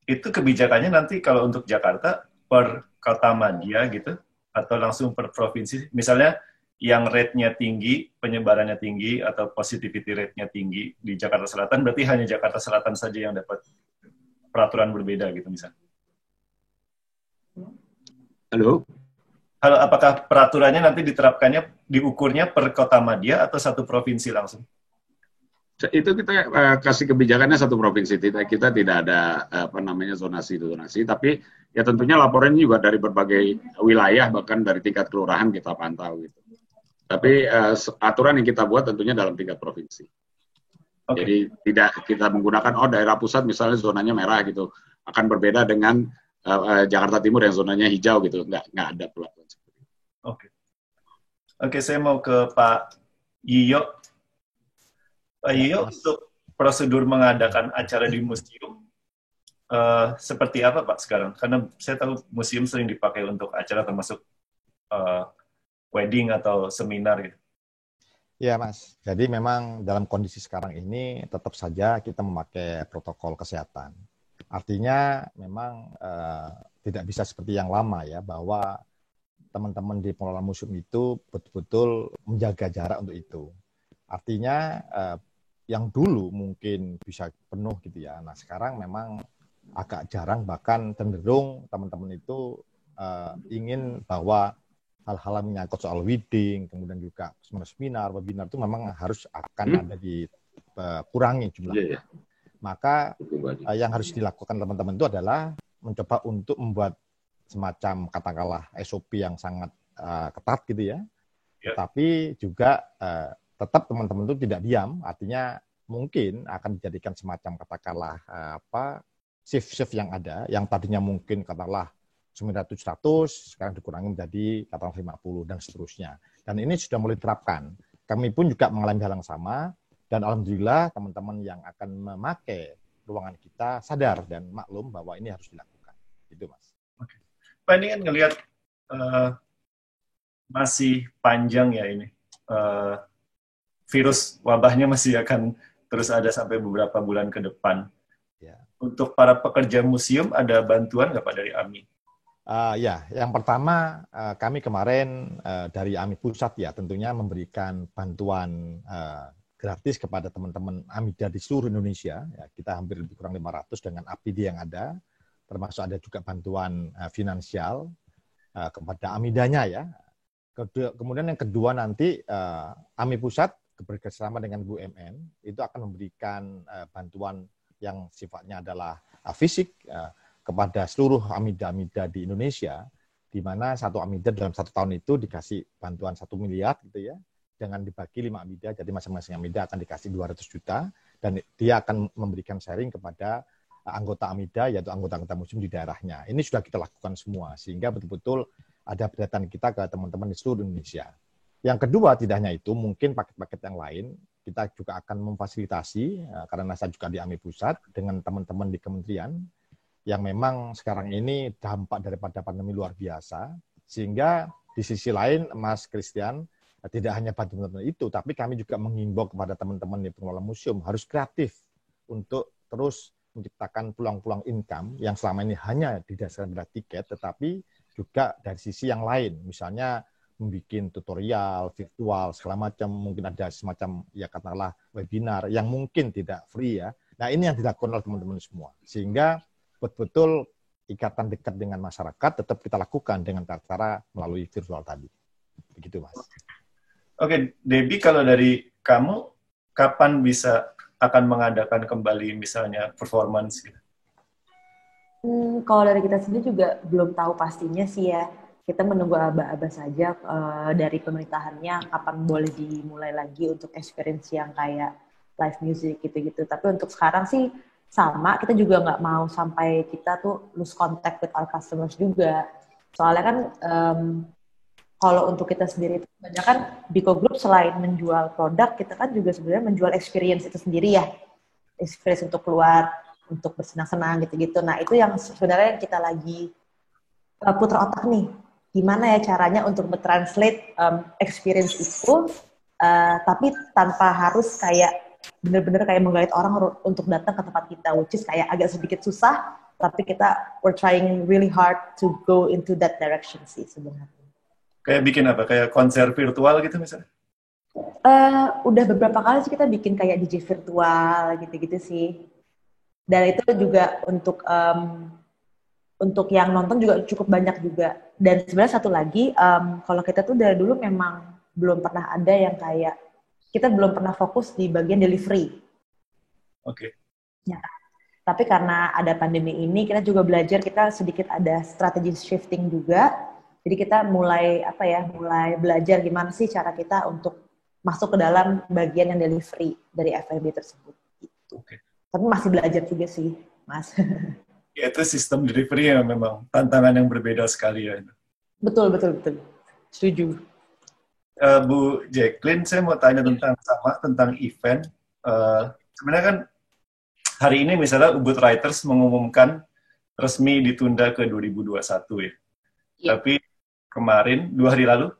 itu kebijakannya nanti kalau untuk Jakarta per kota madya gitu, atau langsung per provinsi, misalnya yang rate-nya tinggi, penyebarannya tinggi, atau positivity rate-nya tinggi di Jakarta Selatan, berarti hanya Jakarta Selatan saja yang dapat peraturan berbeda gitu misalnya. Halo, apakah peraturannya nanti diterapkannya, diukurnya per kota madya atau satu provinsi langsung? Itu kita kasih kebijakannya satu provinsi, kita tidak ada zonasi, tapi ya tentunya laporannya juga dari berbagai wilayah, bahkan dari tingkat kelurahan kita pantau gitu. Tapi aturan yang kita buat tentunya dalam tingkat provinsi. Okay. Jadi tidak kita menggunakan daerah pusat misalnya zonanya merah gitu, akan berbeda dengan Jakarta Timur yang zonanya hijau gitu, nggak ada perlakuan seperti itu. Oke, saya mau ke Pak Yiyo. Pak Yiyo, untuk prosedur mengadakan acara di museum, seperti apa Pak sekarang? Karena saya tahu museum sering dipakai untuk acara termasuk wedding atau seminar gitu. Ya Mas, jadi memang dalam kondisi sekarang ini tetap saja kita memakai protokol kesehatan. Artinya memang tidak bisa seperti yang lama ya, bahwa teman-teman di pengelola museum itu betul-betul menjaga jarak untuk itu. Artinya yang dulu mungkin bisa penuh gitu ya. Nah sekarang memang agak jarang, bahkan cenderung teman-teman itu ingin bahwa hal-hal yang menyangkut soal wedding, kemudian juga seminar, webinar itu memang harus akan ada dikurangi jumlahnya. Maka Cukup baik. yang harus dilakukan teman-teman itu adalah mencoba untuk membuat semacam katakanlah SOP yang sangat ketat gitu ya. Ya. Tetapi juga tetap teman-teman itu tidak diam, artinya mungkin akan dijadikan semacam katakanlah shift-shift yang ada, yang tadinya mungkin katakanlah 900-100, sekarang dikurangi menjadi katakanlah 50 dan seterusnya. Dan ini sudah mulai diterapkan. Kami pun juga mengalami hal yang sama, dan alhamdulillah teman-teman yang akan memakai ruangan kita sadar dan maklum bahwa ini harus dilakukan. Itu Mas. Oke. Pak, ini kan ngelihat masih panjang ya ini. Virus wabahnya masih akan terus ada sampai beberapa bulan ke depan. Ya. Untuk para pekerja museum, ada bantuan nggak Pak dari AMI? Ya, yang pertama kami kemarin dari AMI Pusat ya tentunya memberikan bantuan gratis kepada teman-teman AMIDA di seluruh Indonesia. Ya, kita hampir lebih kurang 500 dengan APD yang ada, termasuk ada juga bantuan finansial kepada AMIDA-nya ya. Kemudian yang kedua nanti AMI Pusat bekerjasama dengan BUMN itu akan memberikan bantuan yang sifatnya adalah fisik kepada seluruh AMIDA-AMIDA di Indonesia, di mana satu AMIDA dalam 1 tahun itu dikasih bantuan 1 miliar gitu ya, dengan dibagi 5 AMIDA, jadi masing-masing AMIDA akan dikasih 200 juta, dan dia akan memberikan sharing kepada anggota AMIDA, yaitu anggota-anggota museum di daerahnya. Ini sudah kita lakukan semua, sehingga betul-betul ada pendekatan kita ke teman-teman di seluruh Indonesia. Yang kedua, tidak hanya itu, mungkin paket-paket yang lain, kita juga akan memfasilitasi, karena saya juga di AMI Pusat, dengan teman-teman di kementerian, yang memang sekarang ini dampak daripada pandemi luar biasa, sehingga di sisi lain, Mas Christian, tidak hanya bantuan itu, tapi kami juga mengimbau kepada teman-teman di pengelola museum harus kreatif untuk terus menciptakan peluang-peluang income yang selama ini hanya didasarkan pada tiket, tetapi juga dari sisi yang lain, misalnya membuat tutorial, virtual, segala macam, mungkin ada semacam, ya katakanlah webinar yang mungkin tidak free ya. Nah ini yang dilakukan oleh teman-teman semua, sehingga betul-betul ikatan dekat dengan masyarakat tetap kita lakukan dengan cara melalui virtual tadi. Begitu Mas. Oke, Debbie, kalau dari kamu, kapan bisa akan mengadakan kembali misalnya performance gitu? Kalau dari kita sendiri juga belum tahu pastinya sih ya. Kita menunggu aba-aba saja dari pemerintahannya kapan boleh dimulai lagi untuk experience yang kayak live music gitu-gitu. Tapi untuk sekarang sih sama, kita juga nggak mau sampai kita tuh lose contact with our customers juga. Soalnya kan kalau untuk kita sendiri itu banyak kan Biko Group selain menjual produk, kita kan juga sebenarnya menjual experience itu sendiri ya. Experience untuk keluar, untuk bersenang-senang gitu-gitu. Nah itu yang sebenarnya kita lagi putar otak nih. Gimana ya caranya untuk mentranslate experience itu, tapi tanpa harus kayak bener-bener kayak menggait orang untuk datang ke tempat kita, which is kayak agak sedikit susah, tapi we're trying really hard to go into that direction sih sebenarnya. Kayak bikin apa? Kayak konser virtual gitu misalnya? Udah beberapa kali sih kita bikin kayak DJ virtual gitu-gitu sih. Dan itu juga untuk yang nonton juga cukup banyak juga. Dan sebenarnya satu lagi, kalau kita tuh dari dulu memang belum pernah ada yang kayak, kita belum pernah fokus di bagian delivery. Oke. Ya. Tapi karena ada pandemi ini, kita juga belajar, kita sedikit ada strategi shifting juga. Jadi kita mulai belajar gimana sih cara kita untuk masuk ke dalam bagian yang delivery dari F&B tersebut. Gitu. Oke. Tapi masih belajar juga sih, Mas. Ya, itu sistem delivery yang memang tantangan yang berbeda sekali ya. Betul. Setuju. Bu Jacqueline, saya mau tanya tentang event. Sebenarnya kan hari ini misalnya Ubud Writers mengumumkan resmi ditunda ke 2021 ya. Tapi kemarin, 2 hari lalu,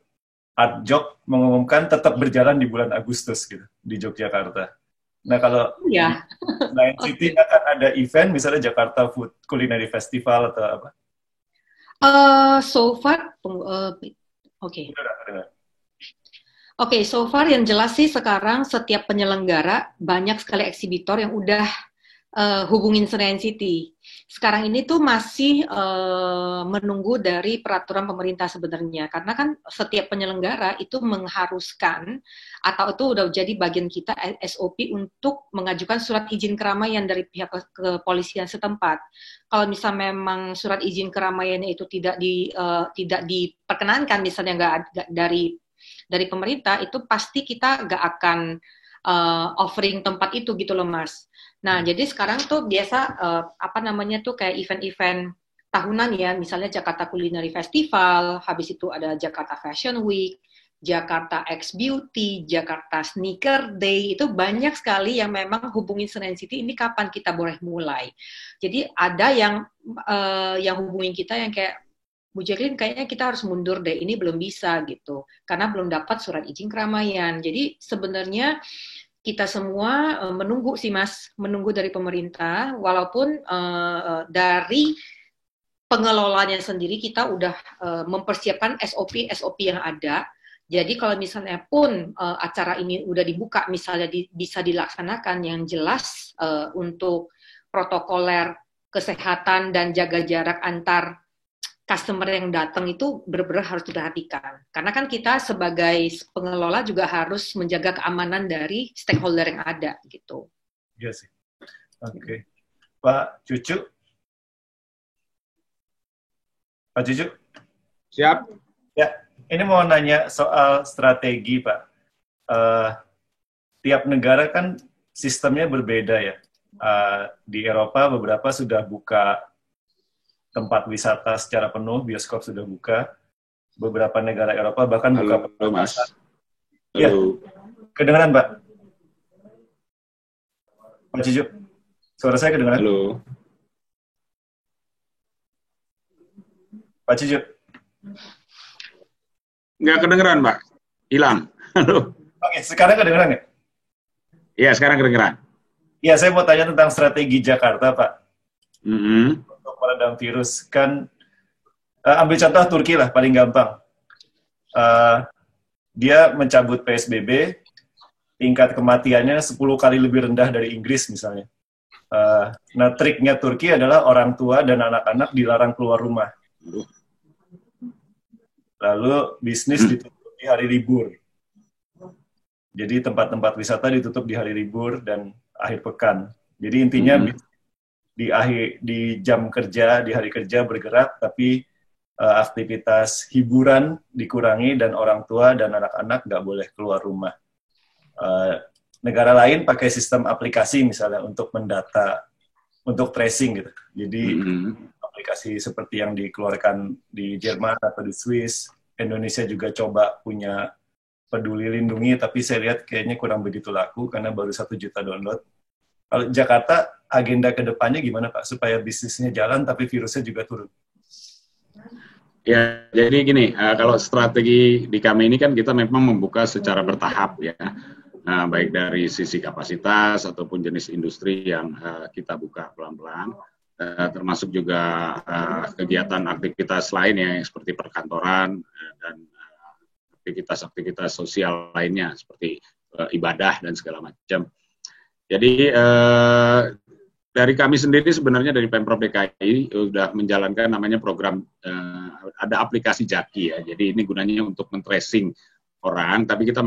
Artjok mengumumkan tetap berjalan di bulan Agustus gitu, di Yogyakarta. Nah kalau Lion City akan ada event, misalnya Jakarta Food Culinary Festival atau apa? So far, so far yang jelas sih sekarang setiap penyelenggara banyak sekali eksibitor yang udah hubungin Senayan City. Sekarang ini tuh masih menunggu dari peraturan pemerintah sebenarnya, karena kan setiap penyelenggara itu mengharuskan atau itu udah jadi bagian kita SOP untuk mengajukan surat izin keramaian dari pihak kepolisian setempat. Kalau misalnya memang surat izin keramaiannya itu tidak diperkenankan, misalnya nggak dari pemerintah, itu pasti kita nggak akan offering tempat itu gitu loh, Mas. Nah, jadi sekarang tuh biasa kayak event-event tahunan ya, misalnya Jakarta Culinary Festival, habis itu ada Jakarta Fashion Week, Jakarta X Beauty, Jakarta Sneaker Day, itu banyak sekali yang memang hubungin Senayan City ini kapan kita boleh mulai. Jadi ada yang hubungin kita yang kayak, Bu Jacqueline kayaknya kita harus mundur deh, ini belum bisa gitu, karena belum dapat surat izin keramaian. Jadi sebenarnya kita semua menunggu sih Mas, menunggu dari pemerintah, walaupun dari pengelolanya sendiri kita udah mempersiapkan SOP yang ada. Jadi kalau misalnya pun acara ini udah dibuka, misalnya bisa dilaksanakan, yang jelas untuk protokoler kesehatan dan jaga jarak antar customer yang datang itu benar-benar harus diperhatikan. Karena kan kita sebagai pengelola juga harus menjaga keamanan dari stakeholder yang ada gitu. Iya sih. Oke. Pak Cucu? Pak Cucu? Siap. Ya, ini mau nanya soal strategi, Pak. Tiap negara kan sistemnya berbeda ya. Di Eropa beberapa sudah buka tempat wisata secara penuh, bioskop sudah buka. Beberapa negara Eropa bahkan buka. Halo, Mas. Halo. Ya, kedengaran, Pak? Pak Cucu, suara saya kedengaran? Halo. Pak Cucu? Nggak kedengeran, Pak. Hilang. Halo. Oke, sekarang kedengaran ya? Iya, sekarang kedengeran. Ya, saya mau tanya tentang strategi Jakarta, Pak. Mm-hmm. Untuk meredam virus. Kan, ambil contoh Turki lah, paling gampang. Dia mencabut PSBB, tingkat kematiannya 10 kali lebih rendah dari Inggris misalnya. Nah, triknya Turki adalah orang tua dan anak-anak dilarang keluar rumah. Lalu bisnis ditutup di hari libur. Jadi tempat-tempat wisata ditutup di hari libur dan akhir pekan. Jadi intinya di jam kerja, di hari kerja bergerak, tapi aktivitas hiburan dikurangi dan orang tua dan anak-anak nggak boleh keluar rumah. Negara lain pakai sistem aplikasi misalnya untuk mendata, untuk tracing gitu. Jadi aplikasi seperti yang dikeluarkan di Jerman atau di Swiss, Indonesia juga coba punya Peduli Lindungi, tapi saya lihat kayaknya kurang begitu laku karena baru 1 juta download. Kalau Jakarta, agenda ke depannya gimana Pak? Supaya bisnisnya jalan tapi virusnya juga turun. Ya, jadi gini, kalau strategi di kami ini kan kita memang membuka secara bertahap ya. Baik dari sisi kapasitas ataupun jenis industri yang kita buka pelan-pelan. Termasuk juga kegiatan-aktivitas lain ya, seperti perkantoran dan aktivitas-aktivitas sosial lainnya seperti ibadah dan segala macam. Jadi dari kami sendiri sebenarnya dari Pemprov DKI sudah menjalankan namanya program, ada aplikasi Jaki ya. Jadi ini gunanya untuk men-tracing orang, tapi kita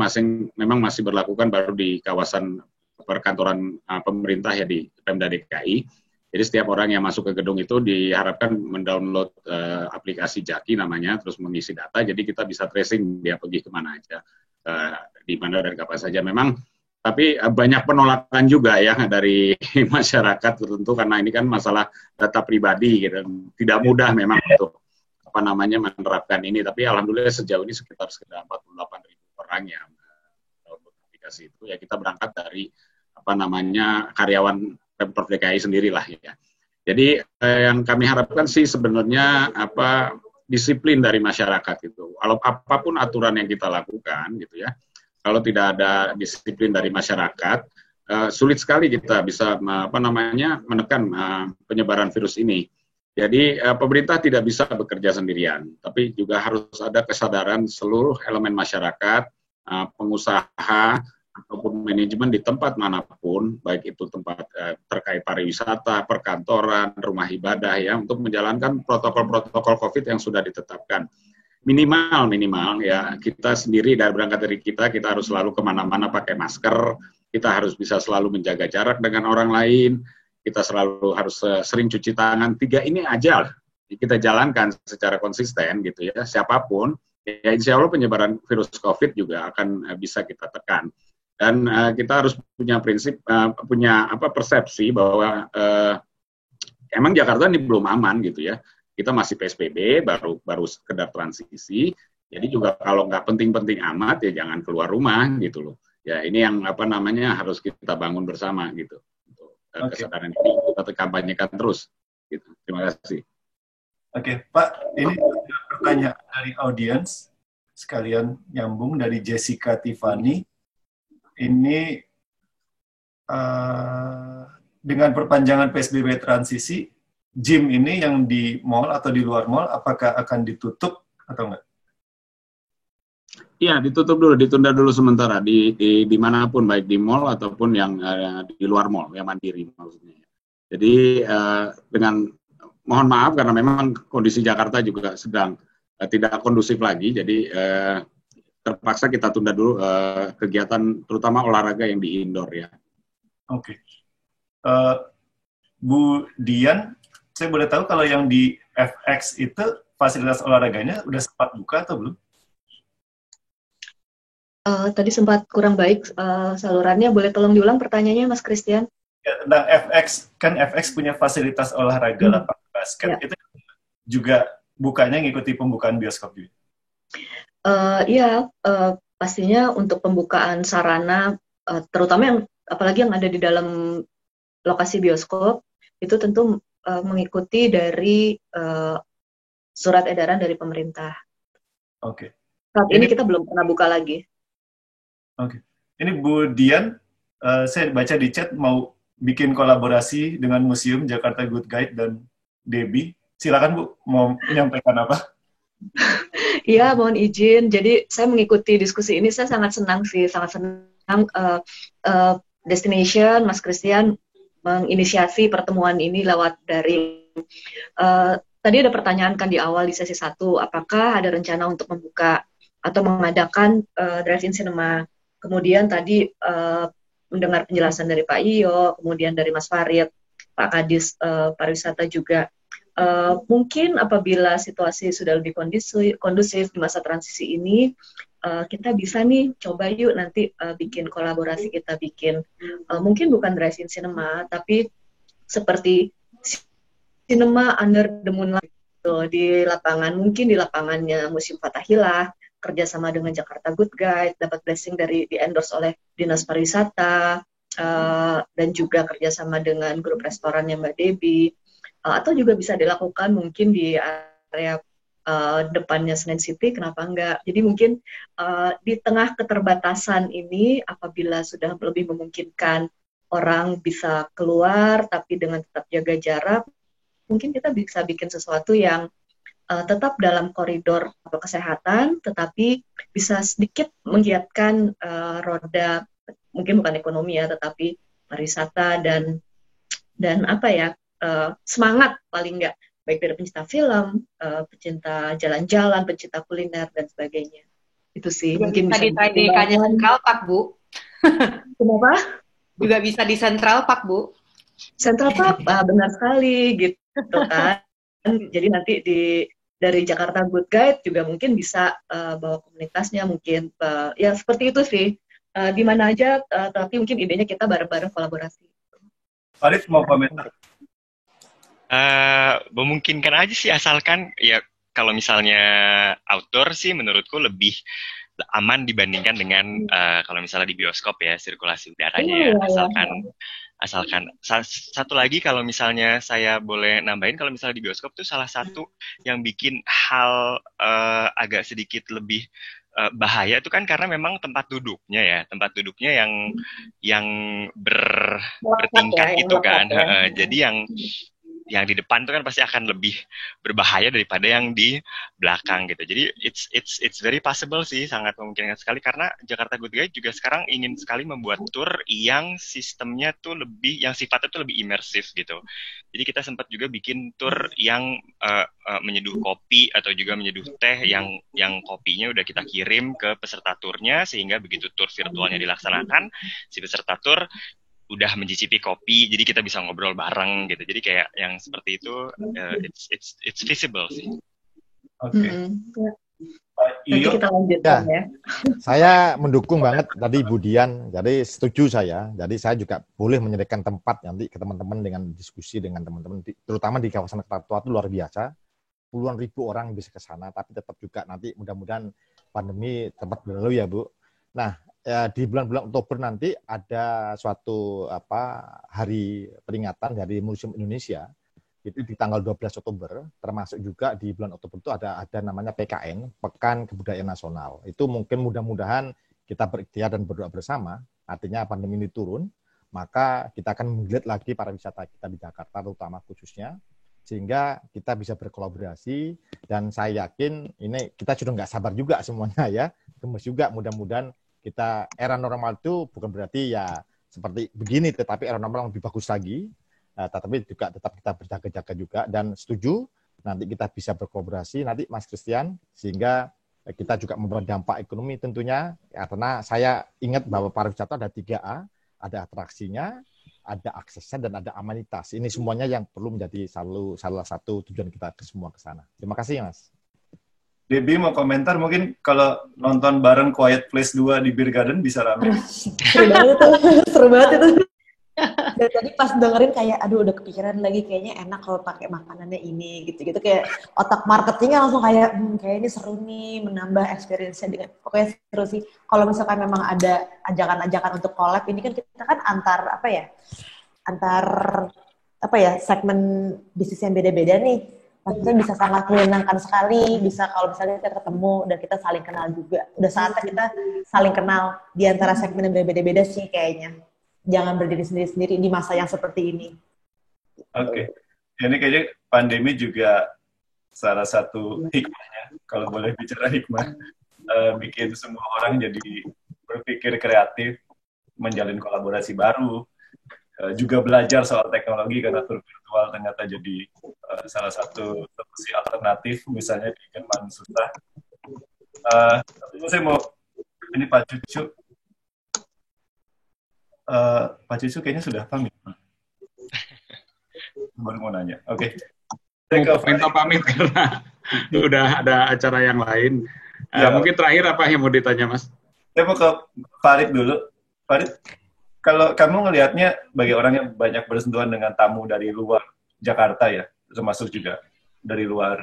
memang masih berlakukan baru di kawasan perkantoran pemerintah ya di Pemda DKI. Jadi setiap orang yang masuk ke gedung itu diharapkan mendownload aplikasi Jaki namanya, terus mengisi data, jadi kita bisa tracing dia pergi kemana aja, di mana dan kapan saja. Memang, tapi banyak penolakan juga ya dari masyarakat tentu karena ini kan masalah data pribadi, gitu. Tidak mudah memang untuk menerapkan ini. Tapi alhamdulillah sejauh ini sekitar 48.000 orang yang download aplikasi itu. Ya kita berangkat dari karyawan Pemprov DKI sendirilah ya. Jadi yang kami harapkan sih sebenarnya disiplin dari masyarakat itu. Kalau apapun aturan yang kita lakukan gitu ya, kalau tidak ada disiplin dari masyarakat, sulit sekali kita bisa menekan penyebaran virus ini. Jadi pemerintah tidak bisa bekerja sendirian, tapi juga harus ada kesadaran seluruh elemen masyarakat, pengusaha, ataupun manajemen di tempat manapun, baik itu tempat terkait pariwisata, perkantoran, rumah ibadah ya, untuk menjalankan protokol-protokol COVID yang sudah ditetapkan. Minimal ya, kita sendiri berangkat dari kita harus selalu kemana-mana pakai masker, kita harus bisa selalu menjaga jarak dengan orang lain, kita selalu harus sering cuci tangan. 3 ini aja kita jalankan secara konsisten gitu ya, siapapun, ya insya Allah penyebaran virus COVID juga akan bisa kita tekan. Dan kita harus punya prinsip, punya persepsi bahwa emang Jakarta ini belum aman gitu ya. Kita masih PSBB, baru sekedar transisi. Jadi juga kalau nggak penting-penting amat ya jangan keluar rumah gitu loh. Ya ini yang harus kita bangun bersama gitu. Untuk kesadaran ini kita kampanyekan terus. Gitu. Terima kasih. Oke, Pak, ini ada pertanyaan dari audiens sekalian nyambung dari Jessica Tiffany. Ini dengan perpanjangan PSBB transisi, gym ini yang di mall atau di luar mall, apakah akan ditutup atau enggak? Iya, ditutup dulu, ditunda dulu sementara di manapun, baik di mall ataupun yang di luar mall, yang mandiri maksudnya. Jadi dengan mohon maaf karena memang kondisi Jakarta juga sedang tidak kondusif lagi, jadi terpaksa kita tunda dulu kegiatan terutama olahraga yang di indoor ya. Oke. Bu Dian, saya boleh tahu kalau yang di FX itu fasilitas olahraganya udah sempat buka atau belum? Tadi sempat kurang baik salurannya. Boleh tolong diulang pertanyaannya, Mas Christian? Ya, tentang FX, kan FX punya fasilitas olahraga lapangan basket. Ya. Itu juga bukanya ngikuti pembukaan bioskop juga? Iya, pastinya untuk pembukaan sarana, terutama yang apalagi yang ada di dalam lokasi bioskop, itu tentu mengikuti dari surat edaran dari pemerintah. Oke. Saat ini kita belum pernah buka lagi. Oke. Ini Bu Dian, saya baca di chat mau bikin kolaborasi dengan Museum Jakarta Good Guide dan Debbie. Silakan Bu, mau menyampaikan apa? Iya, mohon izin. Jadi saya mengikuti diskusi ini, saya sangat senang sih, sangat senang Destination, Mas Christian menginisiasi pertemuan ini lewat daring. Tadi ada pertanyaan kan di awal di sesi 1, apakah ada rencana untuk membuka atau mengadakan drive-in cinema. Kemudian tadi mendengar penjelasan dari Pak Iyo, kemudian dari Mas Farid, Pak Kadis Pariwisata juga. Mungkin apabila situasi sudah lebih kondusif di masa transisi ini, kita bisa nih coba yuk nanti bikin kolaborasi, kita bikin mungkin bukan drive-in cinema, tapi seperti cinema under the moonlight gitu, di lapangan, mungkin di lapangannya Museum Fathahillah, kerjasama dengan Jakarta Good Guide, dapat blessing dari di-endorse oleh Dinas Pariwisata, dan juga kerjasama dengan grup restorannya Mbak Debbie, atau juga bisa dilakukan mungkin di area depannya Senen City, kenapa enggak? Jadi mungkin di tengah keterbatasan ini, apabila sudah lebih memungkinkan orang bisa keluar, tapi dengan tetap jaga jarak, mungkin kita bisa bikin sesuatu yang tetap dalam koridor kesehatan, tetapi bisa sedikit menggiatkan roda, mungkin bukan ekonomi ya, tetapi pariwisata dan apa ya, semangat paling nggak, baik dari pencinta film, pecinta jalan-jalan, pencinta kuliner, dan sebagainya. Itu sih. Juga mungkin bisa di TDK-nya Central Park, Bu. Kenapa? Juga bisa di Central Park, Bu. Central Park, benar sekali, gitu kan. Jadi nanti dari Jakarta Good Guide juga mungkin bisa bawa komunitasnya, mungkin ya seperti itu sih. Di mana aja, tapi mungkin idenya kita bareng-bareng kolaborasi. Farid mau komentar? Memungkinkan aja sih, asalkan ya kalau misalnya outdoor sih menurutku lebih aman dibandingkan dengan kalau misalnya di bioskop ya, sirkulasi udaranya. Asalkan satu lagi, kalau misalnya saya boleh nambahin, kalau misalnya di bioskop tuh salah satu yang bikin hal agak sedikit lebih bahaya itu kan karena memang tempat duduknya yang bertingkat ya, itu kan. Ya. Jadi yang di depan itu kan pasti akan lebih berbahaya daripada yang di belakang gitu. Jadi it's very possible sih, sangat memungkinkan sekali, karena Jakarta Good Guide juga sekarang ingin sekali membuat tour yang sistemnya tuh lebih, yang sifatnya tuh lebih imersif gitu. Jadi kita sempat juga bikin tour yang menyeduh kopi atau juga menyeduh teh yang kopinya udah kita kirim ke peserta turnya, sehingga begitu tour virtualnya dilaksanakan, si peserta tur udah mencicipi kopi, jadi kita bisa ngobrol bareng gitu. Jadi kayak yang seperti itu, it's visible sih. Oke. Nanti kita lanjutkan ya. Saya mendukung banget tadi Bu Dian, jadi setuju saya. Jadi saya juga boleh menyediakan tempat nanti ke teman-teman dengan diskusi dengan teman-teman, terutama di kawasan Krakatau itu luar biasa. Puluhan ribu orang bisa ke sana, tapi tetap juga nanti mudah-mudahan pandemi cepat berlalu ya Bu. Nah, di bulan-bulan Oktober nanti ada suatu hari peringatan dari Museum Indonesia, itu di tanggal 12 Oktober, termasuk juga di bulan Oktober itu ada namanya PKN, Pekan Kebudayaan Nasional. Itu mungkin mudah-mudahan kita berikhtiar dan berdoa bersama, artinya pandemi ini turun, maka kita akan menggeliat lagi pariwisata kita di Jakarta, terutama khususnya, sehingga kita bisa berkolaborasi, dan saya yakin ini kita sudah nggak sabar juga semuanya ya, gemes juga, mudah-mudahan kita era normal itu bukan berarti ya seperti begini, tetapi era normal yang lebih bagus lagi, tetapi juga tetap kita berjaga-jaga juga, dan setuju nanti kita bisa berkolaborasi nanti Mas Christian, sehingga kita juga membawa dampak ekonomi tentunya, karena saya ingat bahwa pariwisata ada 3A, ada atraksinya, ada aksesnya, dan ada amenitas. Ini semuanya yang perlu menjadi salah satu tujuan kita semua ke sana. Terima kasih Mas. Debbie mau komentar, mungkin kalau nonton bareng Quiet Place 2 di Beer Garden bisa rame. Seru banget tuh, seru banget itu. Dan tadi pas dengerin kayak, aduh udah kepikiran lagi, kayaknya enak kalau pakai makanannya ini, gitu-gitu. Kayak otak marketingnya langsung kayak, kayaknya ini seru nih, menambah experience-nya dengan, pokoknya seru sih. Kalau misalkan memang ada ajakan-ajakan untuk collab, ini kan kita kan antar segmen bisnis yang beda-beda nih. Maksudnya bisa sangat menyenangkan sekali, bisa kalau misalnya kita ketemu dan kita saling kenal juga. Udah saatnya kita saling kenal di antara segmen yang beda-beda sih kayaknya. Jangan berdiri sendiri-sendiri di masa yang seperti ini. Oke. Ini kayaknya pandemi juga salah satu hikmahnya, kalau boleh bicara hikmah, bikin semua orang jadi berpikir kreatif, menjalin kolaborasi baru, juga belajar soal teknologi, karena tur virtual ternyata jadi salah satu solusi alternatif, misalnya di zaman susah. Tapi saya mau, ini Pak Cucu, Pak Cucu kayaknya sudah pamit. Baru mau nanya. Oke. Minta pamit karena udah ada acara yang lain. Mungkin terakhir apa yang mau ditanya, Mas? Saya mau ke Farid dulu. Farid, kalau kamu ngelihatnya bagi orang yang banyak bersentuhan dengan tamu dari luar Jakarta ya, termasuk juga dari luar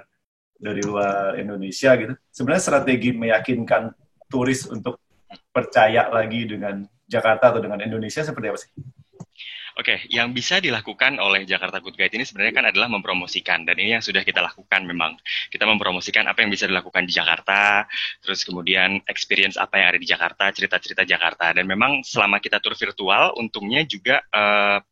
Indonesia gitu. Sebenarnya strategi meyakinkan turis untuk percaya lagi dengan Jakarta atau dengan Indonesia seperti apa sih? Oke, yang bisa dilakukan oleh Jakarta Good Guide ini sebenarnya kan adalah mempromosikan, dan ini yang sudah kita lakukan memang. Kita mempromosikan apa yang bisa dilakukan di Jakarta, terus kemudian experience apa yang ada di Jakarta, cerita-cerita Jakarta. Dan memang selama kita tur virtual, untungnya juga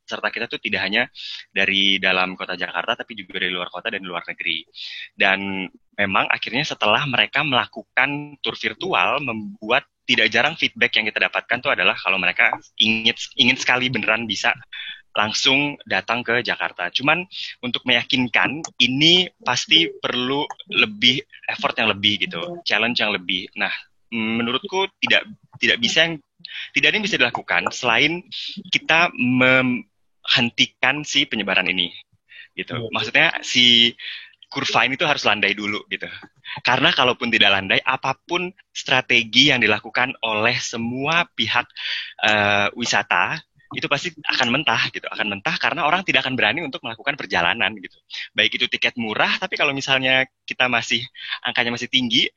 peserta kita tuh tidak hanya dari dalam kota Jakarta, tapi juga dari luar kota dan luar negeri. Dan memang akhirnya setelah mereka melakukan tur virtual, membuat tidak jarang feedback yang kita dapatkan tuh adalah kalau mereka ingin sekali beneran bisa langsung datang ke Jakarta. Cuman untuk meyakinkan ini pasti perlu lebih effort yang lebih gitu, challenge yang lebih. Nah, menurutku tidak ada yang bisa dilakukan selain kita menghentikan si penyebaran ini gitu. Maksudnya si kurva ini tuh harus landai dulu gitu. Karena kalaupun tidak landai, apapun strategi yang dilakukan oleh semua pihak wisata itu pasti akan mentah gitu, akan mentah karena orang tidak akan berani untuk melakukan perjalanan gitu. Baik itu tiket murah, tapi kalau misalnya kita angkanya masih tinggi,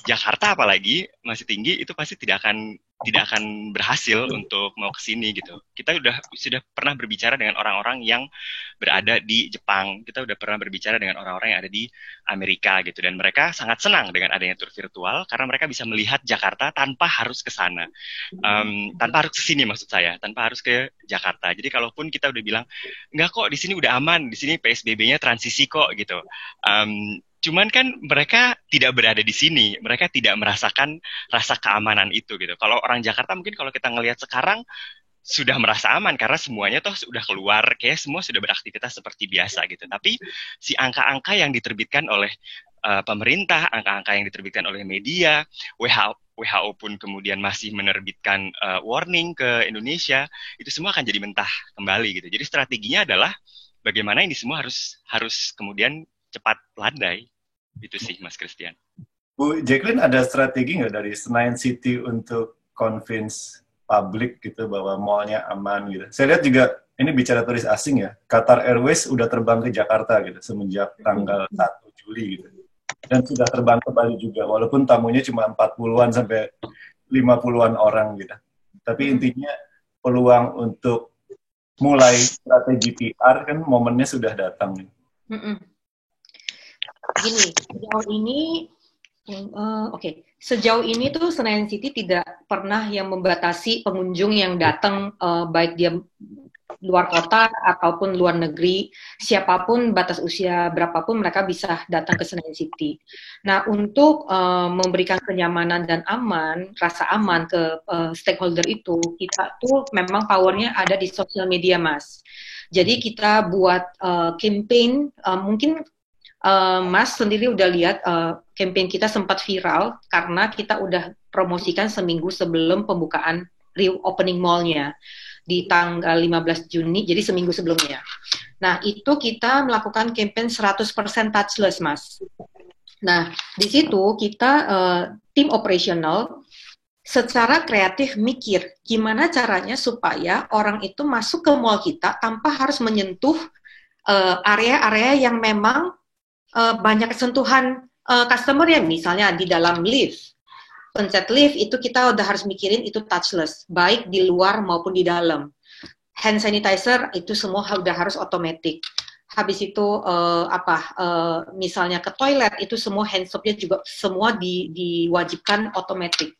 Jakarta apalagi masih tinggi, itu pasti tidak akan tidak akan berhasil untuk mau ke sini gitu. Kita sudah pernah berbicara dengan orang-orang yang berada di Jepang, kita udah pernah berbicara dengan orang-orang yang ada di Amerika gitu, dan mereka sangat senang dengan adanya tur virtual karena mereka bisa melihat Jakarta tanpa harus ke sana, tanpa harus ke sini maksud saya, tanpa harus ke Jakarta. Jadi kalaupun kita udah bilang enggak kok di sini udah aman, di sini PSBB-nya transisi kok gitu. Cuman kan mereka tidak berada di sini, mereka tidak merasakan rasa keamanan itu gitu. Kalau orang Jakarta mungkin kalau kita ngelihat sekarang sudah merasa aman karena semuanya toh sudah keluar, kayak semua sudah beraktivitas seperti biasa gitu. Tapi si angka-angka yang diterbitkan oleh pemerintah, angka-angka yang diterbitkan oleh media, WHO pun kemudian masih menerbitkan warning ke Indonesia, itu semua akan jadi mentah kembali gitu. Jadi strateginya adalah bagaimana ini semua harus kemudian cepat landai. Itu sih Mas Christian. Bu Jacqueline, ada strategi nggak dari Senayan City untuk convince publik gitu bahwa mallnya aman gitu? Saya lihat juga ini bicara turis asing ya, Qatar Airways udah terbang ke Jakarta gitu semenjak tanggal 1 Juli gitu. Dan sudah terbang ke Bali juga, walaupun tamunya cuma 40-an sampai 50-an orang gitu. Tapi intinya peluang untuk mulai strategi PR kan momennya sudah datang. Gini, sejauh ini tuh Senayan City tidak pernah yang membatasi pengunjung yang datang, baik dia luar kota ataupun luar negeri, siapapun batas usia berapapun mereka bisa datang ke Senayan City. Nah, untuk memberikan kenyamanan dan rasa aman ke stakeholder itu, kita tuh memang powernya ada di sosial media, Mas. Jadi kita buat campaign, mungkin Mas sendiri udah lihat campaign kita sempat viral karena kita udah promosikan seminggu sebelum pembukaan reopening mall-nya di tanggal 15 Juni, jadi seminggu sebelumnya. Nah, itu kita melakukan campaign 100% touchless, Mas. Nah, di situ kita tim operasional secara kreatif mikir gimana caranya supaya orang itu masuk ke mall kita tanpa harus menyentuh area-area yang memang banyak sentuhan customer ya, misalnya di dalam lift. Pencet lift itu kita udah harus mikirin itu touchless, baik di luar maupun di dalam. Hand sanitizer itu semua udah harus otomatis. Habis itu misalnya ke toilet itu semua hand soapnya juga semua diwajibkan otomatis.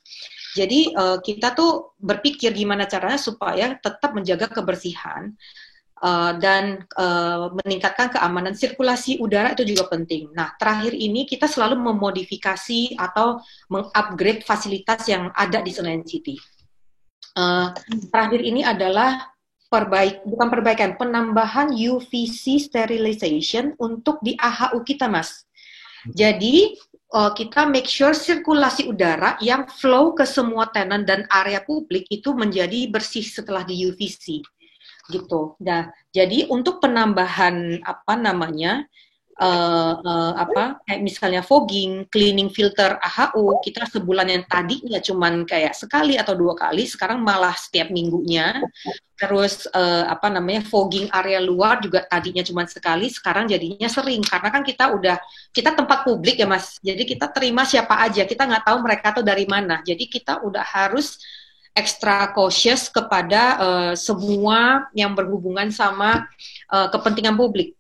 Jadi kita tuh berpikir gimana caranya supaya tetap menjaga kebersihan dan meningkatkan keamanan sirkulasi udara itu juga penting. Nah, terakhir ini kita selalu memodifikasi atau mengupgrade fasilitas yang ada di Senayan City. Terakhir ini adalah penambahan UVC sterilization untuk di AHU kita, Mas. Jadi kita make sure sirkulasi udara yang flow ke semua tenan dan area publik itu menjadi bersih setelah di UVC. Gitu. Nah, jadi untuk penambahan kayak misalnya fogging, cleaning filter AHU, kita sebulan yang tadinya cuman kayak sekali atau 2 kali, sekarang malah setiap minggunya. Terus fogging area luar juga tadinya cuma sekali, sekarang jadinya sering karena kan kita tempat publik ya, Mas. Jadi kita terima siapa aja, kita nggak tahu mereka tuh dari mana. Jadi kita udah harus extra cautious kepada semua yang berhubungan sama kepentingan publik.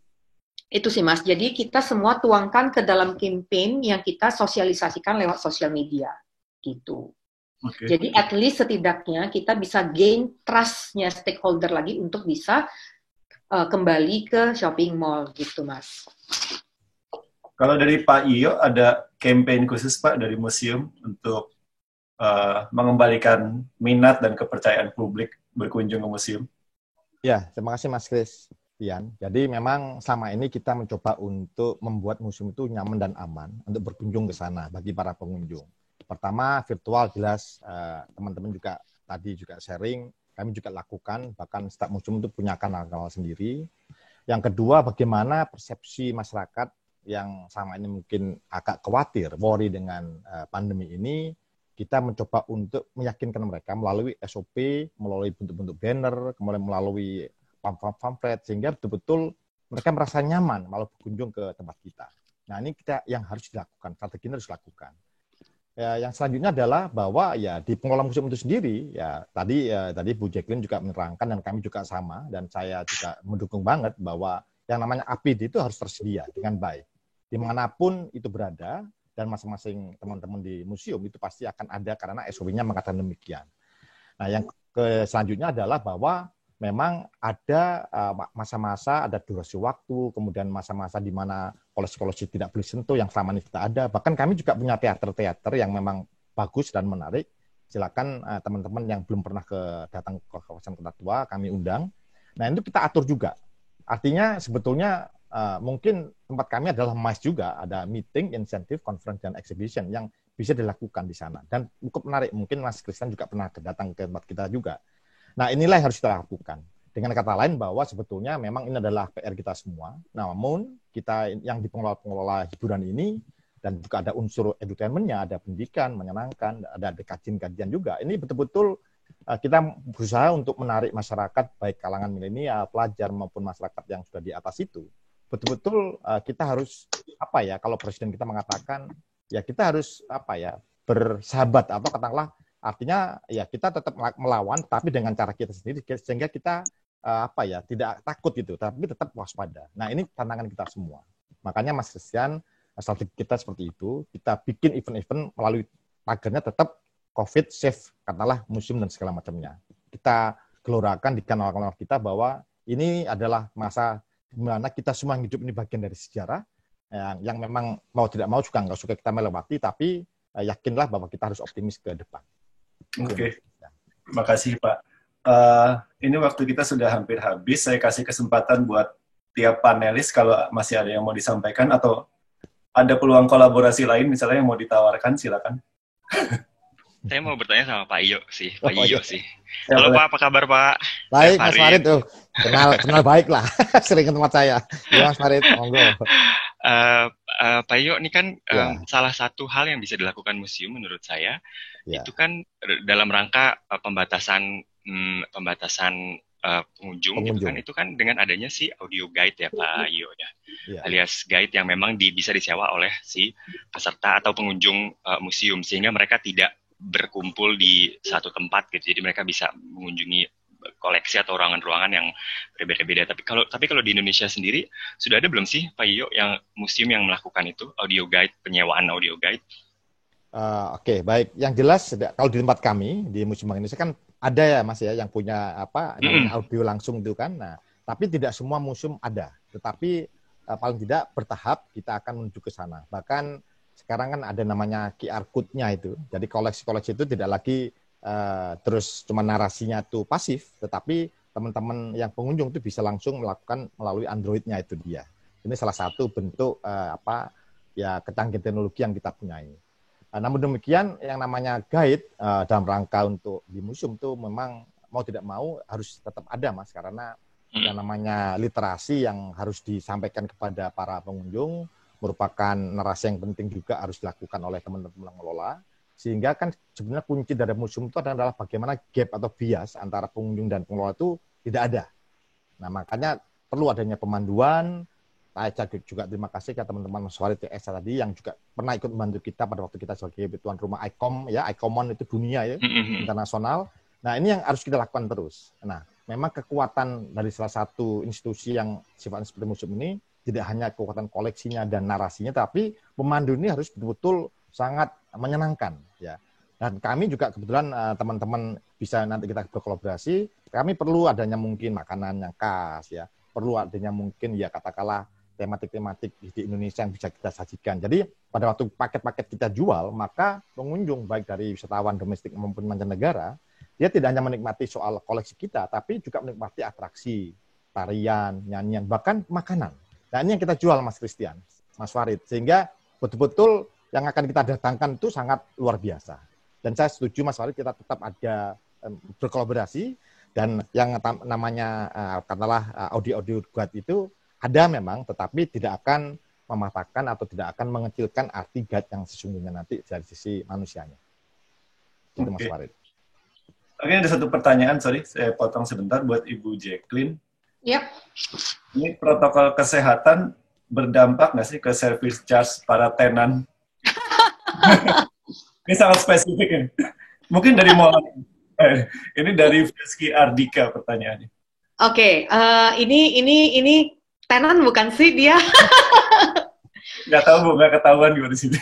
Itu sih, Mas. Jadi kita semua tuangkan ke dalam campaign yang kita sosialisasikan lewat sosial media. Gitu. Okay. Jadi at least setidaknya kita bisa gain trust-nya stakeholder lagi untuk bisa kembali ke shopping mall. Gitu, Mas. Kalau dari Pak Iyo, ada campaign khusus, Pak, dari museum untuk mengembalikan minat dan kepercayaan publik berkunjung ke museum? Ya, terima kasih Mas Christian. Jadi memang selama ini kita mencoba untuk membuat museum itu nyaman dan aman untuk berkunjung ke sana bagi para pengunjung. Pertama, virtual jelas, teman-teman juga tadi juga sharing, kami juga lakukan, bahkan setiap museum itu punya kanal-kanal sendiri. Yang kedua, bagaimana persepsi masyarakat yang selama ini mungkin agak khawatir, worry dengan pandemi ini, kita mencoba untuk meyakinkan mereka melalui SOP, melalui bentuk-bentuk banner, kemudian melalui pamflet, sehingga betul-betul mereka merasa nyaman malah berkunjung ke tempat kita. Nah, ini kita yang harus dilakukan, strategi harus dilakukan. Ya, yang selanjutnya adalah bahwa ya di pengelola museum itu sendiri ya tadi Bu Jacqueline juga menerangkan dan kami juga sama dan saya juga mendukung banget bahwa yang namanya APD itu harus tersedia dengan baik dimanapun itu berada dan masing-masing teman-teman di museum itu pasti akan ada karena SOP-nya mengatakan demikian. Nah, yang selanjutnya adalah bahwa memang ada masa-masa, ada durasi waktu, kemudian masa-masa di mana koleksi-koleksi tidak boleh sentuh yang selama ini kita ada. Bahkan kami juga punya teater-teater yang memang bagus dan menarik. Silakan teman-teman yang belum pernah datang ke kawasan Kota Tua, kami undang. Nah, itu kita atur juga. Artinya sebetulnya mungkin tempat kami adalah MICE juga, ada meeting, incentive, conference, dan exhibition yang bisa dilakukan di sana. Dan cukup menarik, mungkin Mas Christian juga pernah datang ke tempat kita juga. Nah, inilah yang harus kita lakukan. Dengan kata lain bahwa sebetulnya memang ini adalah PR kita semua. Namun kita yang di pengelola hiburan ini dan juga ada unsur edutainment-nya, ada pendidikan, menyenangkan, ada kajian-kajian juga. Ini betul-betul kita berusaha untuk menarik masyarakat baik kalangan milenial, pelajar maupun masyarakat yang sudah di atas itu. Betul-betul kita harus kalau presiden kita mengatakan ya kita harus bersahabat atau katakanlah artinya ya kita tetap melawan tapi dengan cara kita sendiri sehingga kita tidak takut itu tapi tetap waspada. Nah, ini tantangan kita semua. Makanya Mas Christian, strategi kita seperti itu, kita bikin event-event melalui tagarnya tetap COVID safe, katakanlah museum dan segala macamnya. Kita gelorakan di kanal-kanal kita bahwa ini adalah masa di mana kita semua hidup ini bagian dari sejarah yang memang mau tidak mau juga nggak suka kita melewati, tapi yakinlah bahwa kita harus optimis ke depan. Oke, makasih Pak. Ini waktu kita sudah hampir habis. Saya kasih kesempatan buat tiap panelis kalau masih ada yang mau disampaikan atau ada peluang kolaborasi lain misalnya yang mau ditawarkan, silakan. Saya mau bertanya sama Pak Iyo sih, Pak Iyo sih. Halo Pak, apa kabar Pak? Baik, Mas Farid tuh. Kenal baik lah. Sering ke tempat saya. Ya, Mas Farid, monggo. Pak Iyo, ini kan salah satu hal yang bisa dilakukan museum menurut saya itu kan dalam rangka pembatasan pengunjung gitu kan, itu kan dengan adanya si audio guide ya Pak Iyo ya, alias guide yang memang bisa disewa oleh si peserta atau pengunjung museum sehingga mereka tidak berkumpul di satu tempat gitu, jadi mereka bisa mengunjungi koleksi atau ruangan-ruangan yang berbeda-beda. Tapi kalau di Indonesia sendiri sudah ada belum sih Pak Iyo yang museum yang melakukan itu audio guide, penyewaan audio guide? Oke, baik. Yang jelas kalau di tempat kami di Museum Bank Indonesia kan ada ya Mas ya yang punya audio langsung itu kan. Nah, tapi tidak semua museum ada. Tetapi paling tidak bertahap kita akan menuju ke sana. Bahkan sekarang kan ada namanya QR code-nya itu. Jadi koleksi-koleksi itu tidak lagi terus cuma narasinya itu pasif, tetapi teman-teman yang pengunjung itu bisa langsung melakukan melalui Android-nya itu dia. Ini salah satu bentuk kecanggihan teknologi yang kita punyai. Namun demikian yang namanya guide dalam rangka untuk di museum itu memang mau tidak mau harus tetap ada Mas, karena yang namanya literasi yang harus disampaikan kepada para pengunjung merupakan narasi yang penting juga harus dilakukan oleh teman-teman pengelola. Sehingga kan sebenarnya kunci dari museum itu adalah bagaimana gap atau bias antara pengunjung dan pengelola itu tidak ada. Nah, makanya perlu adanya pemanduan. Saya juga terima kasih ke teman-teman Mas Farid TS tadi yang juga pernah ikut membantu kita pada waktu kita sebagai tuan rumah ICOM ya, ICOMON itu dunia ya, internasional. Nah, ini yang harus kita lakukan terus. Nah, memang kekuatan dari salah satu institusi yang sifatnya seperti museum ini tidak hanya kekuatan koleksinya dan narasinya, tapi pemandu ini harus betul-betul sangat menyenangkan ya. Dan kami juga kebetulan teman-teman bisa nanti kita berkolaborasi. Kami perlu adanya mungkin makanan yang khas ya, perlu adanya mungkin ya katakanlah tematik-tematik di Indonesia yang bisa kita sajikan. Jadi pada waktu paket-paket kita jual, maka pengunjung baik dari wisatawan domestik maupun mancanegara, dia tidak hanya menikmati soal koleksi kita, tapi juga menikmati atraksi, tarian, nyanyian, bahkan makanan. Nah, ini yang kita jual Mas Christian, Mas Farid, sehingga betul-betul yang akan kita datangkan itu sangat luar biasa. Dan saya setuju Mas Farid, kita tetap ada berkolaborasi, dan yang namanya katakanlah audio-audio guide itu ada memang, tetapi tidak akan mematahkan atau tidak akan mengecilkan arti guide yang sesungguhnya nanti dari sisi manusianya. Itu Mas Farid. Oke, ada satu pertanyaan, sorry, saya potong sebentar buat Ibu Jacqueline. Yap. Ini protokol kesehatan berdampak nggak sih ke service charge para tenan? Ini sangat spesifik ya. Mungkin dari Mola. Ini dari Rizky Ardika pertanyaannya. Oke, ini tenan bukan sih dia? Nggak tahu Bu, nggak ketahuan gue di sini.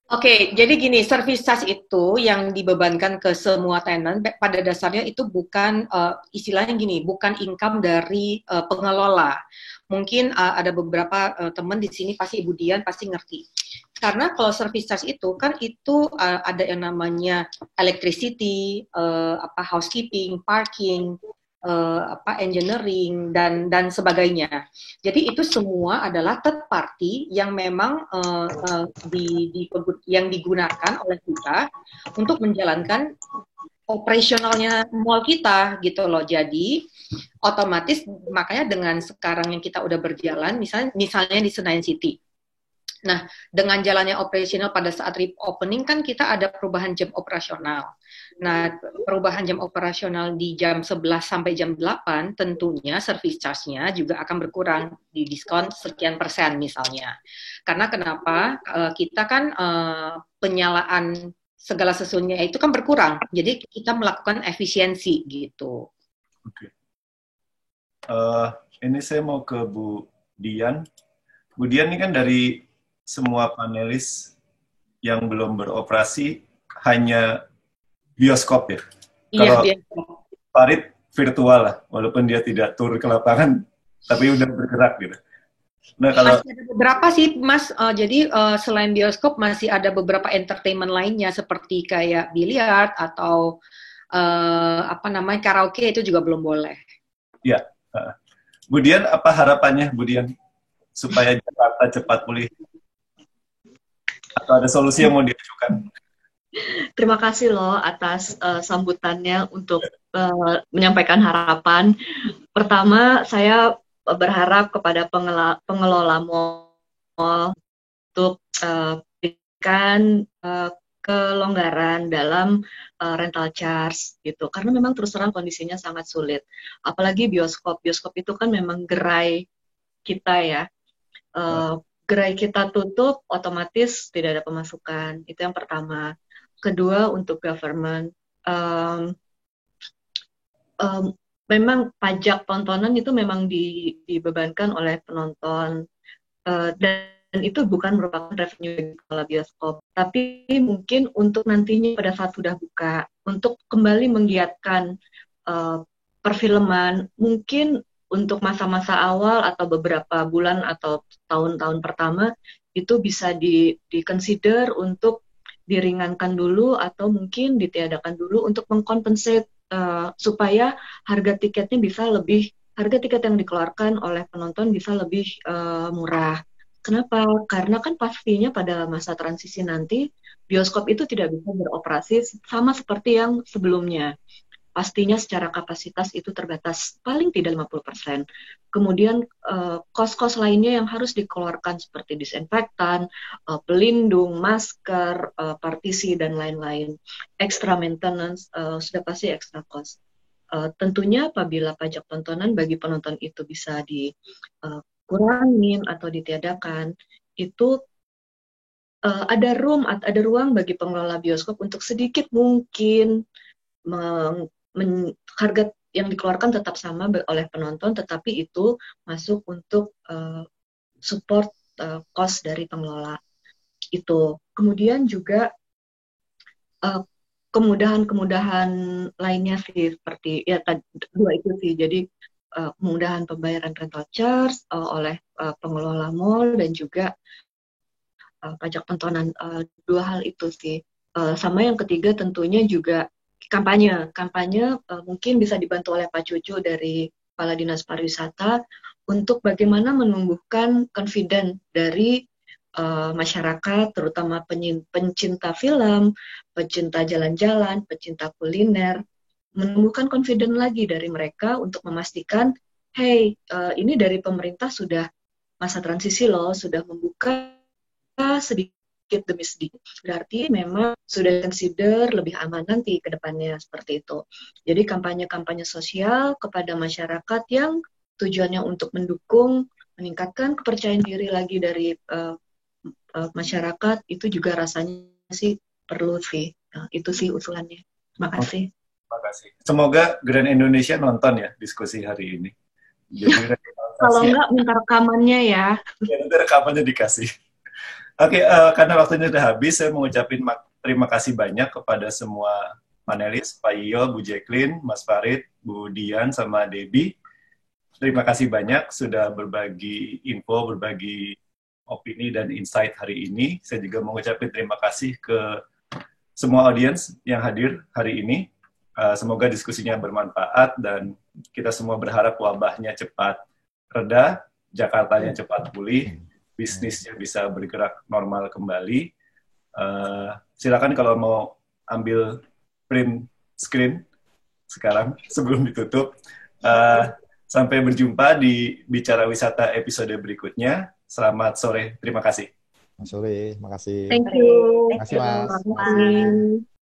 Oke, jadi gini, service charge itu yang dibebankan ke semua tenant, pada dasarnya itu bukan, istilahnya gini, bukan income dari pengelola. Mungkin ada beberapa teman di sini, pasti Ibu Dian pasti ngerti. Karena kalau service charge itu kan itu ada yang namanya electricity, housekeeping, parking, engineering dan sebagainya. Jadi itu semua adalah third party yang memang yang digunakan oleh kita untuk menjalankan operasionalnya mall kita gitu loh. Jadi otomatis makanya dengan sekarang yang kita udah berjalan, misalnya di Senayan City. Nah, dengan jalannya operasional pada saat reopening kan kita ada perubahan jam operasional. Nah, perubahan jam operasional di jam 11 sampai jam 8 tentunya service charge-nya juga akan berkurang di diskon sekian persen misalnya. Karena kenapa? Kita kan penyalaan segala sesuatunya itu kan berkurang. Jadi kita melakukan efisiensi gitu. Oke. Ini saya mau ke Bu Dian. Bu Dian ini kan dari semua panelis yang belum beroperasi hanya bioskop ya. Kalau Farid virtual lah, walaupun dia tidak turun ke lapangan, tapi udah bergerak gitu. Nah kalau masih ada beberapa sih Mas, jadi selain bioskop masih ada beberapa entertainment lainnya seperti kayak biliar atau karaoke itu juga belum boleh. Ya, Bu Dian apa harapannya Bu Dian supaya Jakarta cepat pulih? Atau ada solusi yang mau diajukan? Terima kasih loh atas sambutannya untuk menyampaikan harapan. Pertama, saya berharap kepada pengelola mall untuk berikan kelonggaran dalam rental charge gitu. Karena memang terus terang kondisinya sangat sulit. Apalagi bioskop. Bioskop itu kan memang gerai kita ya. Gerai kita tutup, otomatis tidak ada pemasukan. Itu yang pertama. Kedua, untuk government, memang pajak tontonan itu memang dibebankan oleh penonton, dan itu bukan merupakan revenue kepala bioskop. Tapi mungkin untuk nantinya pada saat sudah buka, untuk kembali menggiatkan perfilman, mungkin untuk masa-masa awal atau beberapa bulan atau tahun-tahun pertama itu bisa di-consider untuk diringankan dulu atau mungkin ditiadakan dulu untuk mengkompensate supaya harga tiket yang dikeluarkan oleh penonton bisa lebih murah. Kenapa? Karena kan pastinya pada masa transisi nanti bioskop itu tidak bisa beroperasi sama seperti yang sebelumnya. Pastinya secara kapasitas itu terbatas, paling tidak 50%. Kemudian kos-kos lainnya yang harus dikeluarkan seperti disinfektan, pelindung, masker, partisi, dan lain-lain. Extra maintenance, sudah pasti extra cost. Tentunya apabila pajak tontonan bagi penonton itu bisa dikurangin atau ditiadakan, itu ada ruang bagi pengelola bioskop untuk sedikit mungkin harga yang dikeluarkan tetap sama oleh penonton, tetapi itu masuk untuk support cost dari pengelola itu. Kemudian juga kemudahan-kemudahan lainnya sih, seperti ya dua itu sih. Jadi kemudahan pembayaran rental charge oleh pengelola mall dan juga pajak tontonan. Dua hal itu sih. Sama yang ketiga tentunya juga kampanye mungkin bisa dibantu oleh Pak Cucu dari Kepala Dinas Pariwisata untuk bagaimana menumbuhkan confident dari masyarakat, terutama pencinta film, pecinta jalan-jalan, pecinta kuliner, menumbuhkan confident lagi dari mereka untuk memastikan, hey, ini dari pemerintah sudah masa transisi loh, sudah membuka sedikit demi sedikit. Berarti memang sudah consider lebih aman nanti ke depannya seperti itu. Jadi kampanye-kampanye sosial kepada masyarakat yang tujuannya untuk mendukung, meningkatkan kepercayaan diri lagi dari masyarakat, itu juga rasanya sih perlu sih. Itu sih usulannya. Makasih. Terima kasih. Semoga Grand Indonesia nonton ya diskusi hari ini. Jadi Kalau enggak minta rekamannya ya. Ya, nanti rekamannya dikasih. Oke, karena waktunya sudah habis, saya mengucapkan terima kasih banyak kepada semua panelis, Pak Iyo, Bu Jacqueline, Mas Farid, Bu Dian, sama Debbie. Terima kasih banyak sudah berbagi info, berbagi opini dan insight hari ini. Saya juga mengucapkan terima kasih ke semua audiens yang hadir hari ini. Semoga diskusinya bermanfaat dan kita semua berharap wabahnya cepat reda, Jakartanya cepat pulih, bisnisnya bisa bergerak normal kembali. Silakan kalau mau ambil print screen sekarang sebelum ditutup. Sampai berjumpa di Bicara Wisata episode berikutnya. Selamat sore, terima kasih. Sore, makasih. Thank you. Makasih, Mas. Terima kasih.